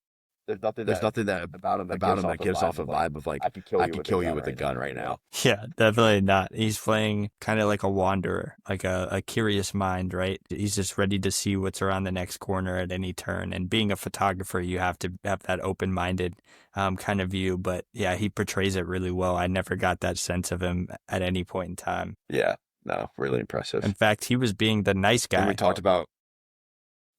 there's nothing that about him that gives off a vibe of like, I could kill you with a gun right now. Yeah, definitely not. He's playing kind of like a wanderer, like a curious mind, right? He's just ready to see what's around the next corner at any turn. And being a photographer, you have to have that open-minded kind of view. But yeah, he portrays it really well. I never got that sense of him at any point in time. Yeah, no, really impressive. In fact, he was being the nice guy. And we talked about,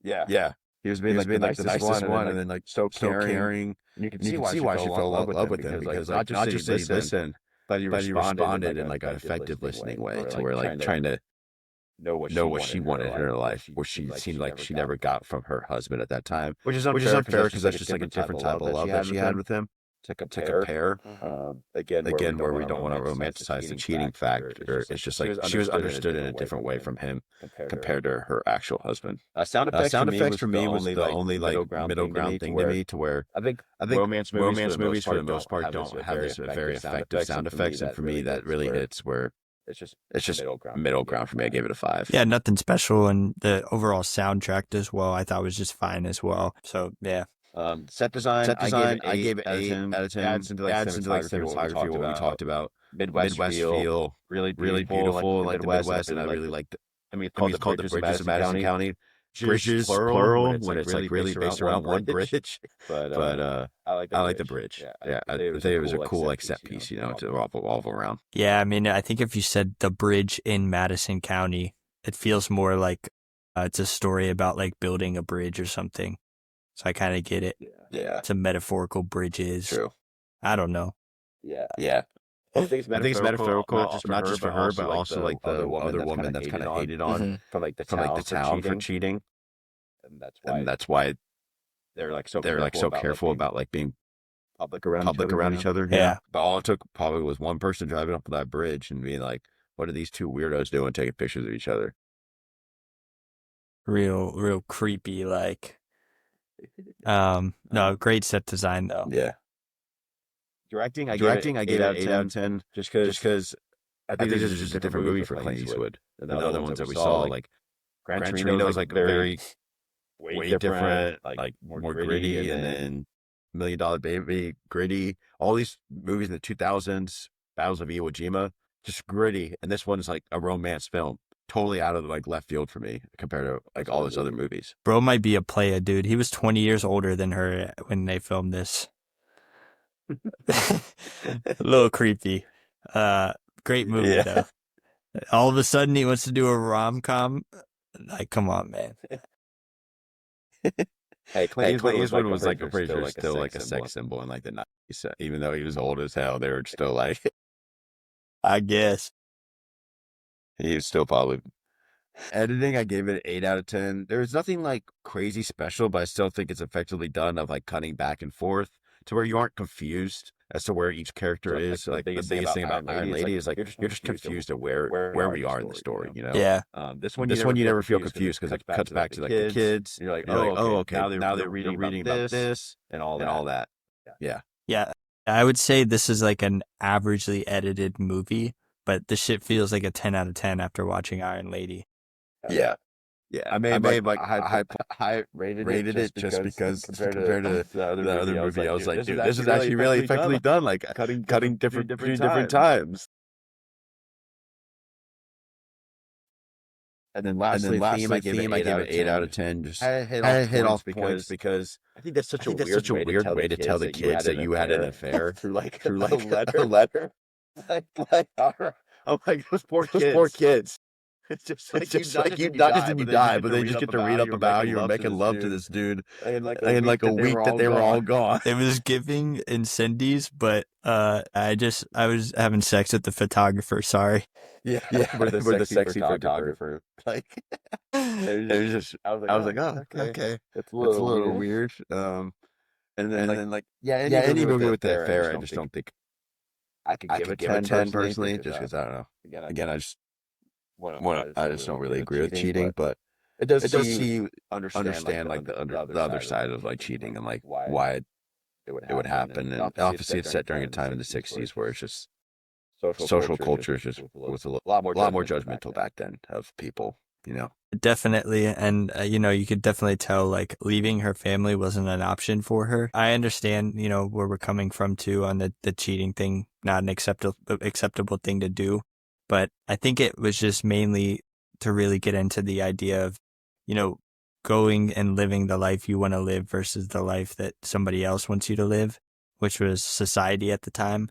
yeah. He was being like the nicest one, and then like so caring. And you can see why she fell in love with him, because like not just say listen, but he responded in like an effective listening way, to where like trying to know what she wanted in her life, which she seemed like she never got from her husband at that time, which is unfair because that's just like a different type of love that she had with him. To compare, again, where we don't want to romanticize the cheating factor, it's just like she was understood in a different way from him compared to her actual husband. Sound effects for me was the only like middle ground thing to me, to where I think romance movies for the most part don't have this very effective sound effects, and for me that really hits where it's just middle ground for me. I gave it a 5. Yeah, nothing special, and the overall soundtrack as well, I thought was just fine as well. So yeah. Set design, I gave it 8 out of 10. Adds into like cinematography, what we talked about. Midwest feel, really beautiful, like the Midwest, and I really liked it. I mean, it's called the Bridges of Madison County. Bridges, plural, when it's like really based around one bridge. But I like the bridge. Yeah, I think it was a cool like set piece, to revolve around. Yeah, I mean, I think if you said the bridge in Madison County, it feels more like it's a story about like building a bridge or something. So I kind of get it. Yeah. Some metaphorical bridges. True. I don't know. Yeah. I think it's metaphorical, not just for her, but also like the other woman that's kind of hated on from like the town for cheating. And that's why they're like so careful about like being public around each other. Yeah. But all it took probably was one person driving up that bridge and being like, what are these two weirdos doing taking pictures of each other? Real creepy, like. No, great set design though. Yeah. Directing, I gave it 8 out of 10, just because I think this is just a different movie for Clint Eastwood than the other ones that we saw. Like Gran Torino is like very way different, like more gritty, and then $1 Million Baby, gritty. All these movies in the 2000s, Battles of Iwo Jima, just gritty, and this one's like a romance film. Totally out of like left field for me compared to like all those other movies. Bro might be a playa, dude. He was 20 years older than her when they filmed this. A little creepy. Great movie though. All of a sudden he wants to do a rom-com. Like, come on, man. Hey, Clint Clint Eastwood Eastwood was was like, like, I'm I'm pretty pretty sure, sure, still still like like a a sex sex symbol. symbol in like the 90s. Even though he was old as hell, they were still like, I guess. he was still probably. Editing, I gave it an 8 out of 10. There's nothing like crazy special, but I still think it's effectively done of like cutting back and forth to where you aren't confused as to where each character Like is. the Like the biggest biggest thing thing about about Iron Lady is like you're you're just confused at where we are in the story, you know? Yeah. This one you never feel confused because it cuts back to like the kids. And you're like, And you're like, oh, okay, now now they're they're reading reading about this and all and all that. Yeah. Yeah. Yeah. I would say this is like an averagely edited movie, but this shit feels like a 10 out of 10 after watching Iron Lady. Yeah. Yeah. I may have like high rated it just because compared to to the the other movie, I was like, dude, this is really actually really effectively done. Like cutting cutting different three different times. And then And then lastly, lastly, theme, I gave it 8 out of 10. 10. Just I hit off points because I think that's I think that's such a weird way to tell the kids that you had an affair through like through a like letter. a letter. Like, I'm like, those poor Those poor kids. It's just It's just like you not just when you die, but they just get to read up about how you were making love to this dude in like in like a week that they were all gone. It was giving incendies, but I was having sex with the photographer. Sorry. Yeah, We're the sexy photographer. Like It was just, I I was like, oh, okay. It's a That's a little weird. weird. And then like, Any movie with the affair, I just don't think I could I give could it give it 10 personally, because, just because I don't know. again, I just don't really agree with cheating, but it does it does see see you understand like the other side of like cheating and like why why it it would happen. And obviously it's set during a time in the 60s where it's just social culture is just was a lot more judgmental back then of people, you know. Definitely. And, you could definitely tell like leaving her family wasn't an option for her. I understand, where we're coming from too on the cheating thing, not an acceptable thing to do. But I think it was just mainly to really get into the idea of, going and living the life you want to live versus the life that somebody else wants you to live, which was society at the time.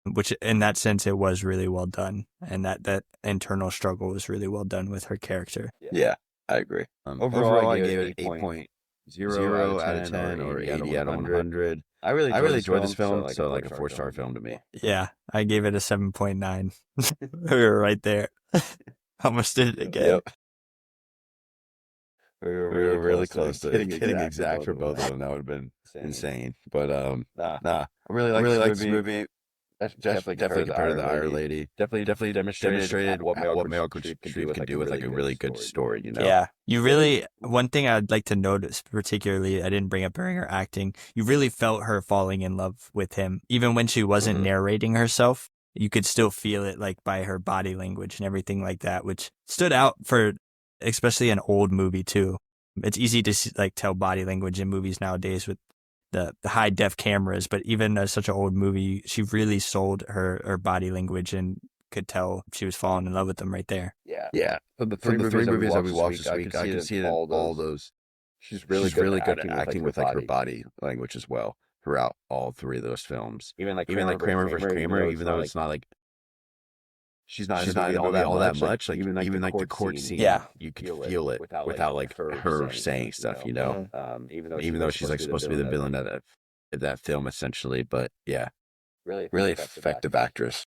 Which in that sense, it was really well done. And that internal struggle was really well done with her character. Yeah, I agree. Overall, I gave it 8.0 out of 10 or 80 out of 100. I really enjoyed this film, so like a 4-star film to me. Yeah, I gave it a 7.9. We were right there. Almost did it again. Yep. We were really close to getting exact for both of them. That would have been insane. But nah, I really like this movie. Definitely compared to the Iron Lady. Definitely demonstrated what Meryl Streep can do with like a really good story, you know? Yeah. One thing I'd like to notice, particularly, I didn't bring up during her acting, you really felt her falling in love with him. Even when she wasn't narrating herself, you could still feel it like by her body language and everything like that, which stood out for especially an old movie too. It's easy to like tell body language in movies nowadays with the high def cameras, but even as such an old movie, she really sold her body language and could tell she was falling in love with them right there. Yeah. From the three movies that we watched this week, I can see it in all those. She's really good at acting with like her body language as well throughout all three of those films. Even like Kramer versus Kramer, even though it's not like she's not in the movie all that much. Like even like the court scene, yeah, you could feel it without like her saying stuff, you know. Even though she's like supposed to be the villain of that film essentially, but yeah, really effective actress.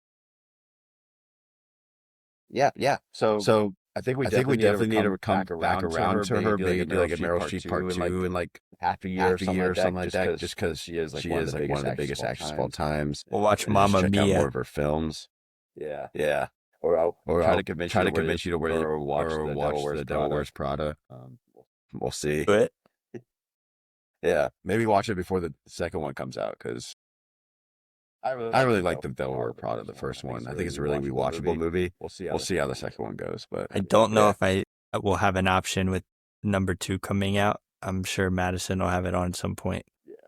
Yeah. So I think we definitely need to come back around to her, maybe do like a Meryl Streep part 2 in like half a year or something like that, just because she is like one of the biggest actors of all times. We'll watch And Mamma check out Mia. more of her films. Yeah. Or I'll try to convince you to watch The The Devil Wears Prada. We'll see. But Yeah, maybe watch it before the second one comes out because I really like The Devil Wears Prada, the first one. I think it's a really rewatchable movie. We'll see how the second one goes, but I don't know if I will have an option with number 2 coming out. I'm sure Madison will have it on some point.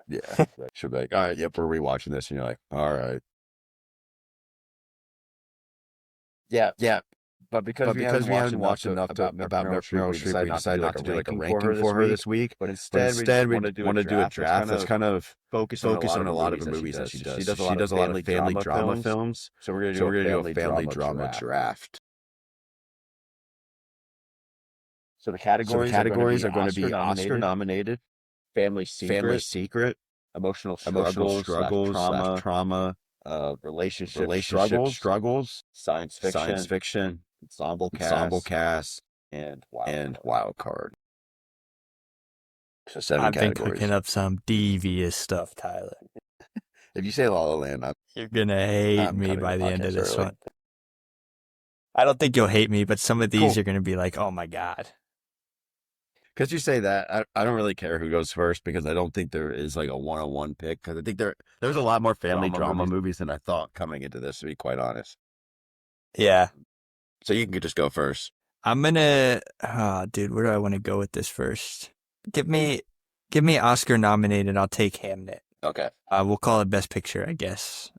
Yeah. She'll be like, all right, yep, we're rewatching this, and you're like, all right. Yeah. But because we haven't watched enough about Meryl Streep, we decided not to do like a ranking for her this week. But instead, we want to do a draft that's kind of focused on a lot of the movies that she does. She does a lot of family drama films. So we're gonna do a family drama draft. So the So the categories are going to be Oscar Oscar nominated, nominated, family secret, emotional emotional struggles slash trauma, trauma, relationship relationship struggles, science science fiction, fiction, ensemble ensemble cast, cast, and and wild. wild card. So 7 I've been categories. cooking up some devious stuff, Tyler. If you say La La Land, You're gonna hate I'm me cutting by the the end of podcast this early. one. I don't think you'll hate me, but some of these Cool. you're gonna be like, "Oh my god." because you say that, I don't really care who goes first because I don't think there is like a one-on-one pick because I think there's a lot more family drama movies than I thought coming into this, to be quite honest. Yeah, So you can just go first. I'm gonna. Oh, dude, where do I want to go with this first? Give me Oscar nominated. I'll take Hamnet. Okay. We'll call it Best Picture, I guess.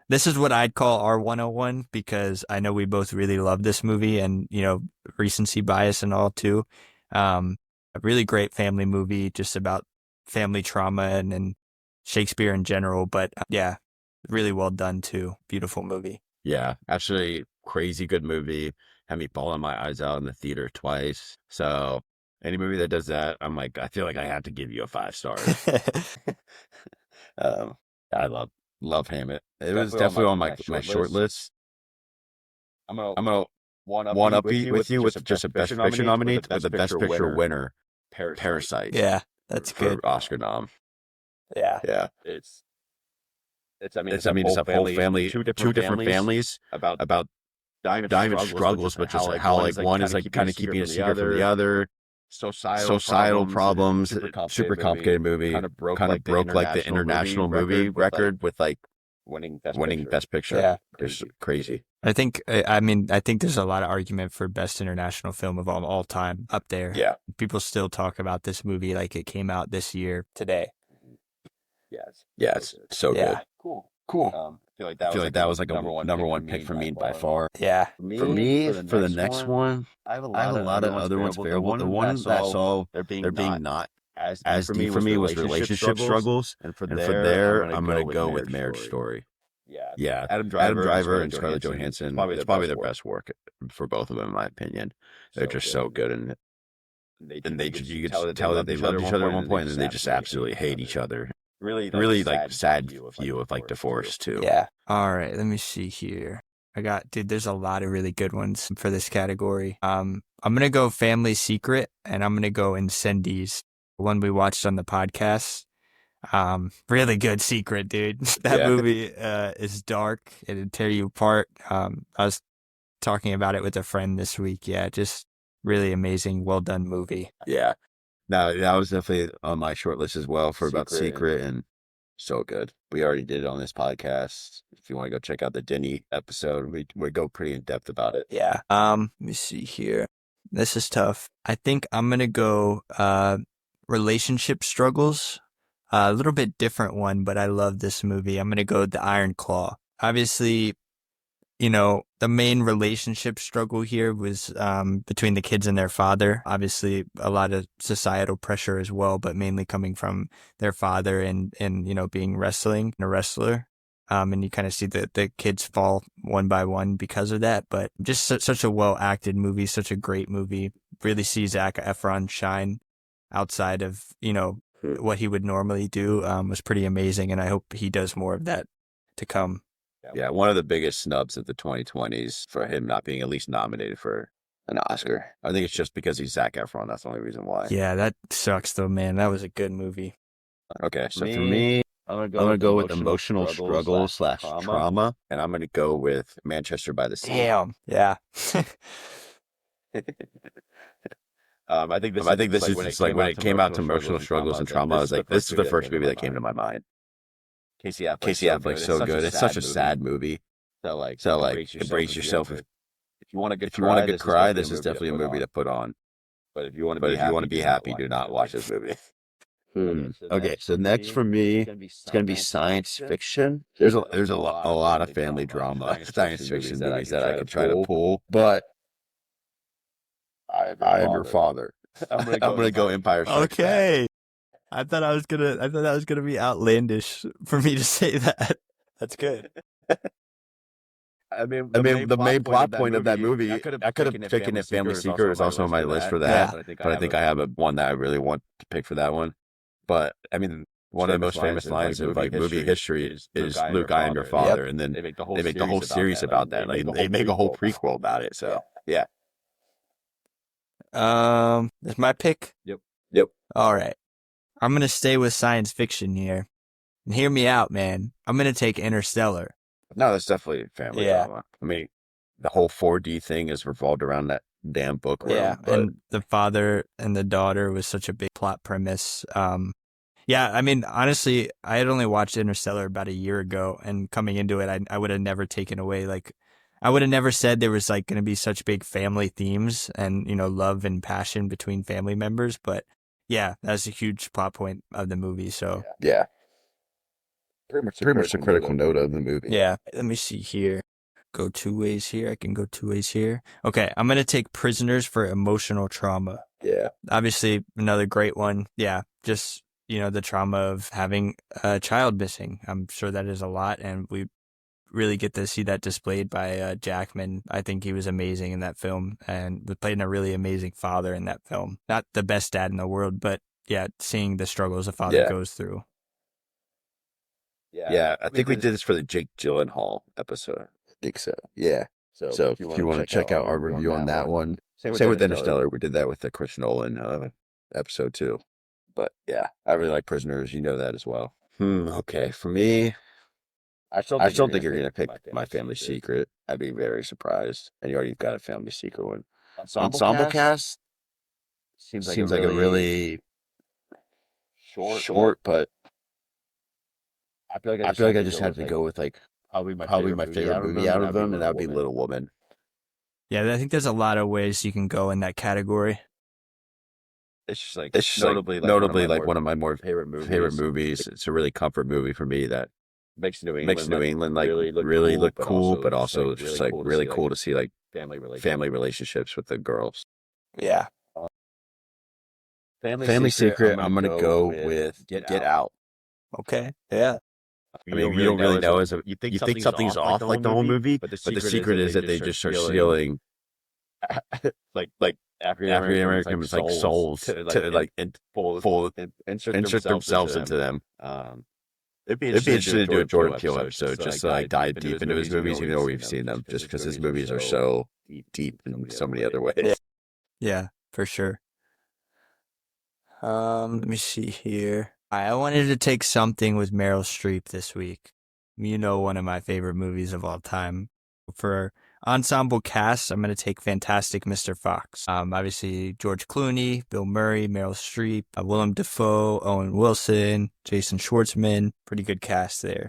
This is what I'd call our 101 because I know we both really love this movie and, recency bias and all too. A really great family movie just about family trauma and Shakespeare in general. But yeah, really well done too. Beautiful movie. Yeah, actually, crazy good movie. Had me bawling my eyes out in the theater twice. So any movie that does that, I'm like, I feel like I have to give you a 5 stars. I love Hammett. It was definitely on my short list. I'm I'm gonna gonna one up with you with just a Best Picture nominee with the Best Picture winner, Parasite. Yeah, that's for good. Oscar nom. Yeah. Yeah, It's it's a whole family, two different families about diamond struggles, but just how like one is like kind of keeping a secret from the other. Societal problems, super complicated movie, kind of broke like the international movie record with like winning Best Picture. Yeah. It's crazy. I think there's a lot of argument for best international film of all time up there. Yeah. People still talk about this movie like it came out this year today. Yeah, It's so Yeah. good. cool. I feel like that was like a number one pick for me by far. Yeah. For me, for the next one, I have a lot of other ones available. The one that I saw there being not as deep for me was relationship struggles. And for there, I'm gonna go with Marriage Story. Yeah, Adam Driver and Scarlett Johansson. It's probably their best work for both of them, in my opinion. They're just so good in it. And you could tell that they loved each other at one point, and then they just absolutely hate each other. Really like sad view of like divorce too. Yeah. All right. Let me see here. There's a lot of really good ones for this category. I'm going to go Family Secret and I'm going to go Incendies, one we watched on the podcast. Really good secret, dude. That movie is dark. It'd tear you apart. I was talking about it with a friend this week. Yeah, just really amazing, well done movie. Yeah. No, that was definitely on my short list as well for about Secret and so good. We already did it on this podcast. If you want to go check out the Denny episode, we go pretty in depth about it. Yeah. Let me see here. This is tough. I think I'm gonna go relationship struggles. A little bit different one, but I love this movie. I'm gonna go The Iron Claw. Obviously, the main relationship struggle here was between the kids and their father. Obviously, a lot of societal pressure as well, but mainly coming from their father and being a wrestler. And you kind of see the kids fall one by one because of that. But just such a well-acted movie, such a great movie. Really see Zac Efron shine outside of, what he would normally do. Was pretty amazing, and I hope he does more of that to come. Yeah, one of the biggest snubs of the 2020s for him not being at least nominated for an Oscar. I think it's just because he's Zac Efron. That's the only reason why. Yeah, that sucks though, man. That was a good movie. Okay, so for me, I'm gonna go with emotional struggle slash trauma, and I'm gonna go with Manchester by the Sea. Damn. Yeah. I think this is just like when it came out to emotional struggles and trauma, I was like, this is the first movie that came to my mind. Casey Affleck's so good. It's such a sad movie. So like embrace yourself. If you want a good cry, this is definitely a movie to put on. But if you want to be happy, do not watch this movie. Okay, so next for me, it's gonna be science fiction. There's a lot of family drama, science fiction movies that I could try to pull, but I am your father. I'm gonna go Empire Strikes Back. Okay. I thought that was gonna be outlandish for me to say that. That's good. The main plot point of that movie, I could have taken it. Family Secret is also on my list for that, but I think I have one that I really want to pick for that one. But I mean, one of the most famous lines of like movie history is Luke, I am your father, and then they make the whole series about that. Like they make a whole prequel about it. So yeah. Is my pick? Yep. All right. I'm gonna stay with science fiction here. And hear me out, man. I'm gonna take Interstellar. No, that's definitely family drama. I mean, the whole 4D thing is revolved around that damn book world. Yeah, and the father and the daughter was such a big plot premise. Yeah, I mean, honestly, I had only watched Interstellar about a year ago, and coming into it, I would have never taken away, like, I would have never said there was, like, going to be such big family themes and, you know, love and passion between family members, but yeah, that's a huge plot point of the movie, so. Yeah. Pretty much the critical note of the movie. Yeah, let me see here. Go two ways here. I can go two ways here. Okay, I'm going to take Prisoners for emotional trauma. Yeah. Obviously, another great one. Yeah, just, you know, the trauma of having a child missing. I'm sure that is a lot, and we really get to see that displayed by Jackman. I think he was amazing in that film, and was playing a really amazing father in that film. Not the best dad in the world, but yeah, seeing the struggles a father goes through. Yeah, I think we did this for the Jake Gyllenhaal episode. I think so. Yeah. So if you want to check out our review on that one, same with Interstellar. We did that with the Chris Nolan episode too. But yeah, I really like Prisoners. You know that as well. Okay, for me, I still think you're gonna pick My Family Secret. I'd be very surprised. And you already got a Family Secret one. Ensemble cast seems like a really short, but I feel like I just have to go with like probably my favorite movie out of them, and that would be Little Woman. Yeah, I think there's a lot of ways you can go in that category. It's just notably like one of my more favorite movies. It's a really comfort movie for me that makes New England like really look cool, but also just like really cool to see like family relationships with the girls. Yeah. Family Secret, I'm gonna go with Get Out. Okay. Yeah. I mean, you don't really know you think something's off like the whole movie, but the secret is that they just start stealing like African Americans like souls to like insert themselves into them. It'd be interesting to do a Jordan Peele episode just to like dive deep into his movies, even though we've seen them, just because his movies are so deep in so many other ways. Yeah, for sure. Let me see here. I wanted to take something with Meryl Streep this week. You know, one of my favorite movies of all time. For ensemble cast, I'm going to take Fantastic Mr. Fox. Obviously, George Clooney, Bill Murray, Meryl Streep, Willem Dafoe, Owen Wilson, Jason Schwartzman. Pretty good cast there.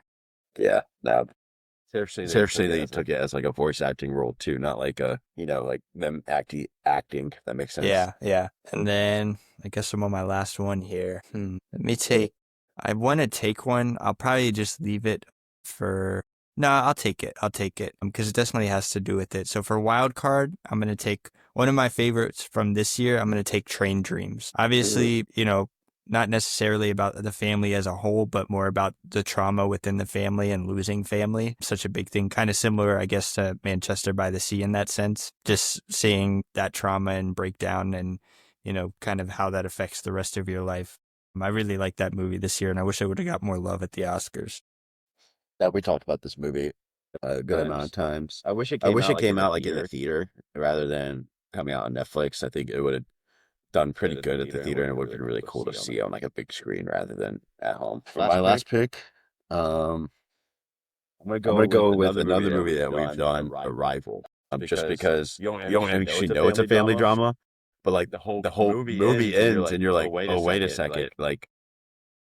Yeah, now it's interesting that you took it as like a voice acting role too, not like a, you know, like them acting. If that makes sense. Yeah. And then I guess I'm on my last one here. I want to take one. I'll probably just leave it for. No, I'll take it. Because it definitely has to do with it. So for wild card, I'm going to take one of my favorites from this year. I'm going to take Train Dreams. Obviously, you know, not necessarily about the family as a whole, but more about the trauma within the family and losing family. Such a big thing, kind of similar, I guess, to Manchester by the Sea in that sense. Just seeing that trauma and breakdown and, you know, kind of how that affects the rest of your life. I really like that movie this year, and I wish I would have got more love at the Oscars. That we talked about this movie a good amount of times. I wish it came out like in the theater rather than coming out on Netflix. I think it would have done pretty good at the theater, and it would have been really cool to see on like a big screen rather than at home. For my last pick, I'm gonna go with another movie that we've done, Arrival. Just because you don't actually know it's a family drama, but like the whole movie ends, and you're like, oh wait a second, like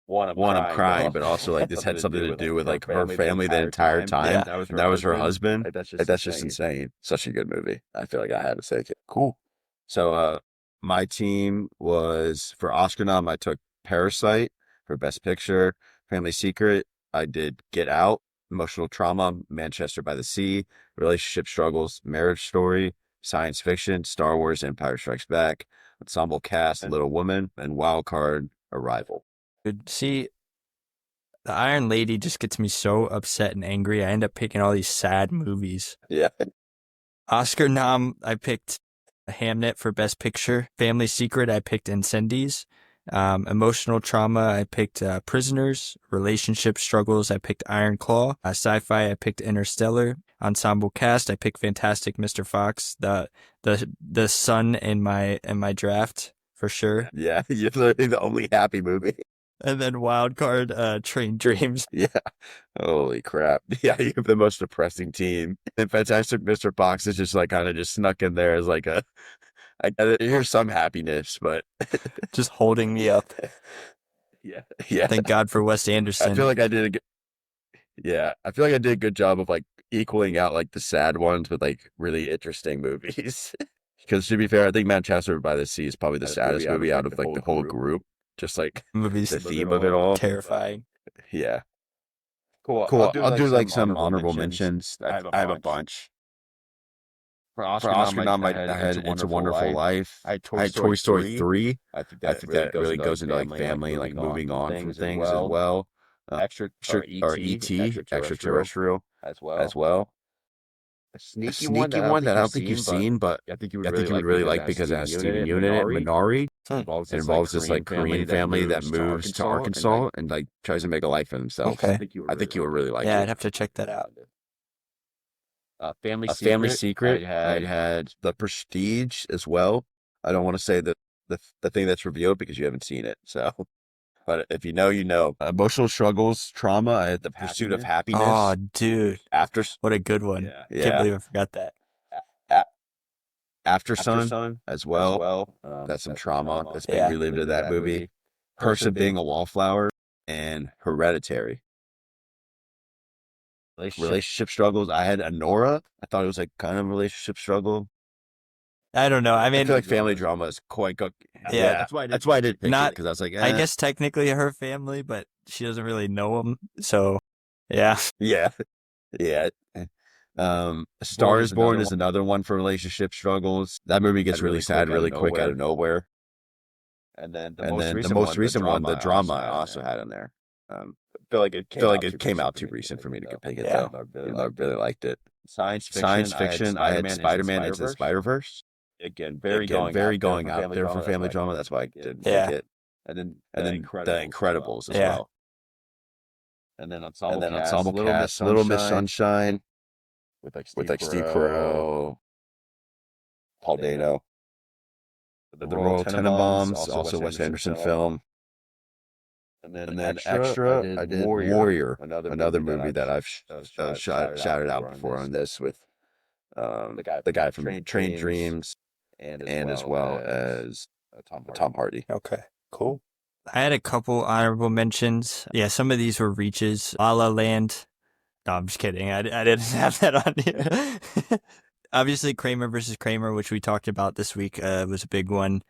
one, I'm crying, but also like this had something to do with like her family the entire time. Yeah. And that was her husband. Like, that's just insane. Such a good movie. I feel like I had to say it. Cool. So my team was, for Oscar nom, I took Parasite for Best Picture. Family Secret, I did Get Out. Emotional Trauma, Manchester by the Sea. Relationship Struggles, Marriage Story. Science Fiction, Star Wars, Empire Strikes Back. Ensemble cast, Little Woman. And wild card, Arrival. See, The Iron Lady just gets me so upset and angry. I end up picking all these sad movies. Yeah. Oscar nom, I picked Hamnet for Best Picture. Family Secret, I picked Incendies. Emotional trauma, I picked Prisoners. Relationship struggles, I picked Iron Claw. Sci-fi, I picked Interstellar. Ensemble cast, I picked Fantastic Mr. Fox. The son in my draft for sure. Yeah, you're literally the only happy movie. And then wild card, Train Dreams. Yeah. Holy crap. Yeah, you have the most depressing team. And Fantastic Mr. Fox is just like kind of just snuck in there as like here's some happiness, but Just holding me up. yeah. Thank God for Wes Anderson. I feel like I did a good job of like equaling out like the sad ones with like really interesting movies. Because to be fair, I think Manchester by the Sea is probably the saddest movie out of like the whole group. Just like Movies, the theme of it all. terrifying. Yeah. Cool. Cool. I'll do like some honorable mentions. I have a bunch. For For Oscar nom, I had It's a Wonderful Life. I had Toy Story 3. I think I think that really goes into like family, like moving on from things as well. Or E.T. Extraterrestrial as as well. A Sneaky one that I don't think you've seen, but I think you I think you would really like because it has Steven Yeun in it. Minari. It involves this like Korean family that moves to Arkansas and like tries to make a life for themselves. Okay. I think you would really like Yeah, it. I'd have to check that out. Family Secret. I had The Prestige as well. I don't want to say the thing that's revealed because you haven't seen it. So, but if you know, you know. Emotional struggles, trauma. I had The Pursuit of Happiness. Oh, dude, After what a good one. Yeah. Can't believe I forgot that. After Sun as well. That's some trauma that's being relived in that movie. Perks of Being a Wallflower and Hereditary. Relationship struggles. I had Anora. I thought it was like kind of a relationship struggle. I don't know. I I mean, feel like family drama is quite good. Yeah. That's why I did pick Not- it because I was like, I guess technically her family, but she doesn't really know him. So, yeah. yeah. A Star is Born is another one for relationship struggles. That movie gets really sad really quick out of nowhere. And then The most recent one, the drama, I also had in there. I feel like it came out too recent for me to pick it Yeah. though. I really liked it. Science fiction. I had Spider-Man Into the Spider-Verse. Again, Very going out there for family drama. That's why I didn't Yeah. pick it. And then The Incredibles as Yeah. well. And then Ensemble cast, Little Miss Sunshine with like Steve Carell, Paul Dano. The Royal Tenenbaums, also a Wes Anderson film. And And then extra, I did Warrior, another movie that I've shouted out before on this with the guy from Train Dreams and as well as Tom Hardy. Okay, cool. I had a couple honorable mentions. Yeah, some of these were reaches. La La Land. No, I'm just kidding. I didn't have that on here. Obviously, Kramer versus Kramer, which we talked about this week, was a big one.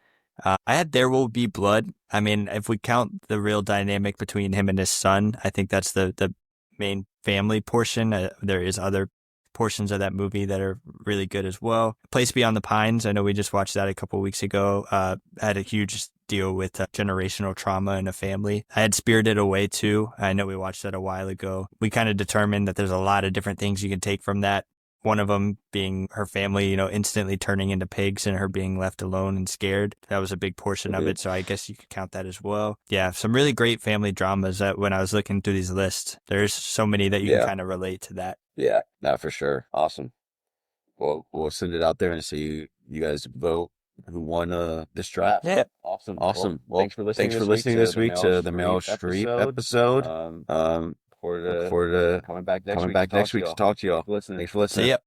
I had There Will Be Blood. I mean, if we count the real dynamic between him and his son, I think that's the main family portion. There is other portions of that movie that are really good as well. Place Beyond the Pines, I know we just watched that a couple weeks ago, had a huge deal with generational trauma in a family. I had Spirited Away too. I know we watched that a while ago. We kind of determined that there's a lot of different things you can take from that. One of them being her family, instantly turning into pigs and her being left alone and scared. That was a big portion of it. So I guess you could count that as well. Yeah. Some really great family dramas that when I was looking through these lists, there's so many that you can kind of relate to that. Yeah, no, for sure. Awesome. Well, we'll send it out there and see you guys vote who won this draft. Yeah. Awesome. Well, thanks for listening this week to the Meryl Streep episode. Look forward to coming back next week to talk to y'all. Listening. Thanks for listening. See ya.